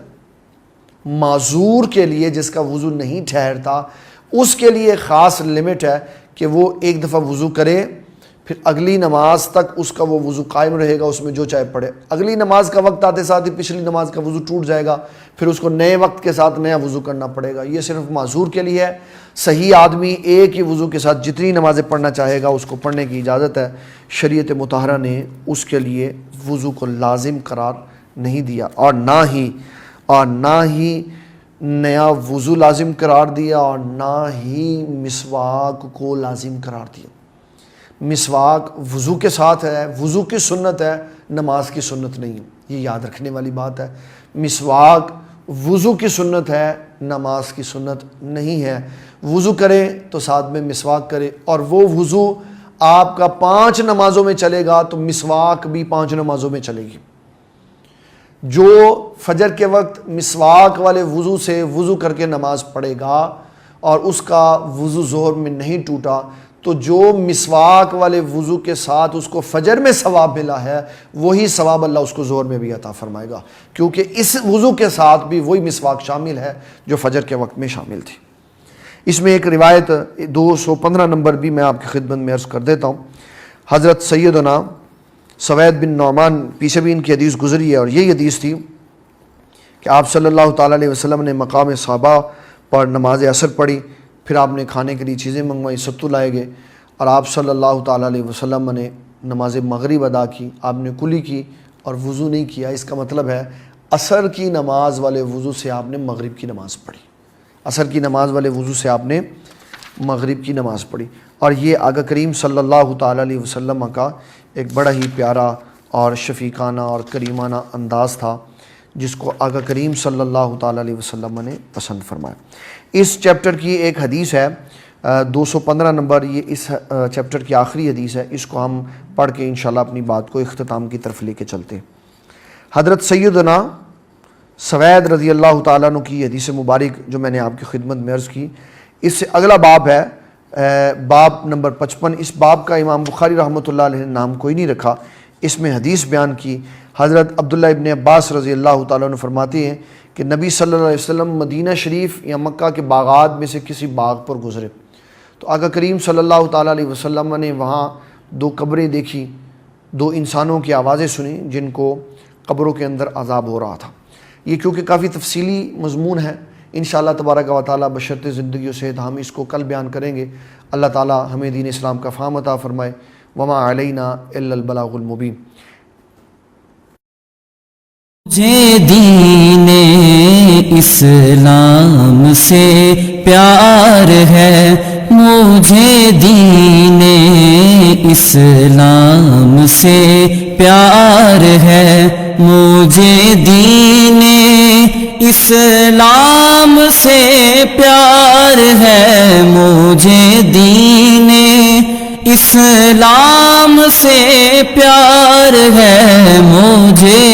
معذور کے لیے، جس کا وضو نہیں ٹھہرتا اس کے لیے خاص لمٹ ہے کہ وہ ایک دفعہ وضو کرے، پھر اگلی نماز تک اس کا وہ وضو قائم رہے گا، اس میں جو چاہے پڑھے. اگلی نماز کا وقت آتے ساتھ ہی پچھلی نماز کا وضو ٹوٹ جائے گا، پھر اس کو نئے وقت کے ساتھ نیا وضو کرنا پڑے گا. یہ صرف معذور کے لیے ہے. صحیح آدمی ایک ہی وضو کے ساتھ جتنی نمازیں پڑھنا چاہے گا اس کو پڑھنے کی اجازت ہے. شریعت مطہرہ نے اس کے لیے وضو کو لازم قرار نہیں دیا، اور نہ ہی نیا وضو لازم قرار دیا، اور نہ ہی مسواک کو لازم قرار دیا. مسواک وضو کے ساتھ ہے، وضو کی سنت ہے، نماز کی سنت نہیں ہے. یہ یاد رکھنے والی بات ہے. مسواک وضو کی سنت ہے، نماز کی سنت نہیں ہے. وضو کرے تو ساتھ میں مسواک کرے، اور وہ وضو آپ کا 5 نمازوں میں چلے گا تو مسواک بھی 5 نمازوں میں چلے گی. جو فجر کے وقت مسواک والے وضو سے وضو کر کے نماز پڑھے گا اور اس کا وضو ظہر میں نہیں ٹوٹا، تو جو مسواک والے وضو کے ساتھ اس کو فجر میں ثواب ملا ہے وہی ثواب اللہ اس کو ظہر میں بھی عطا فرمائے گا، کیونکہ اس وضو کے ساتھ بھی وہی مسواک شامل ہے جو فجر کے وقت میں شامل تھی. اس میں ایک روایت 215 نمبر بھی میں آپ کی خدمت میں عرض کر دیتا ہوں. حضرت سیدنا سوید بن نعمان، پیچھے بھی ان کی حدیث گزری ہے، اور یہی حدیث تھی کہ آپ صلی اللہ تعالیٰ علیہ وسلم نے مقام صحابہ پر نماز عصر پڑھی، پھر آپ نے کھانے کے لیے چیزیں منگوائی، ستو لائے گئے، اور آپ صلی اللہ تعالیٰ علیہ وسلم نے نماز مغرب ادا کی. آپ نے کلی کی اور وضو نہیں کیا. اس کا مطلب ہے عصر کی نماز والے وضو سے آپ نے مغرب کی نماز پڑھی. عصر کی نماز والے وضو سے آپ نے مغرب کی نماز پڑھی. اور یہ آقا کریم صلی اللہ تعالیٰ علیہ وسلم کا ایک بڑا ہی پیارا اور شفیقانہ اور کریمانہ انداز تھا، جس کو آقا کریم صلی اللہ تعالیٰ علیہ وسلم نے پسند فرمایا. اس چیپٹر کی ایک حدیث ہے 215 نمبر، یہ اس چیپٹر کی آخری حدیث ہے. اس کو ہم پڑھ کے انشاءاللہ اپنی بات کو اختتام کی طرف لے کے چلتے. حضرت سیدنا سوید رضی اللہ تعالیٰ عنہ کی حدیث مبارک جو میں نے آپ کی خدمت میں عرض کی، اس سے اگلا باب ہے باب نمبر 55. اس باب کا امام بخاری رحمۃ اللہ علیہ نے نام کوئی نہیں رکھا. اس میں حدیث بیان کی. حضرت عبداللہ ابن عباس رضی اللہ تعالیٰ عنہ فرماتے ہیں کہ نبی صلی اللہ علیہ وسلم مدینہ شریف یا مکہ کے باغات میں سے کسی باغ پر گزرے تو آقا کریم صلی اللہ تعالیٰ علیہ وسلم نے وہاں 2 قبریں دیکھی، 2 انسانوں کی آوازیں سنیں جن کو قبروں کے اندر عذاب ہو رہا تھا. یہ کیونکہ کافی تفصیلی مضمون ہے، انشاءاللہ تبارک و تعالیٰ بشرط زندگی و صحت ہم اس کو کل بیان کریں گے. اللہ تعالیٰ ہمیں دین اسلام کا فہم عطا فرمائے. وما علینا الا البلاغ المبین. مجھے دین اسلام سے پیار ہے، مجھے دین اسلام سے پیار ہے، مجھے دین اسلام سے پیار ہے، مجھے دین اسلام سے پیار ہے، مجھے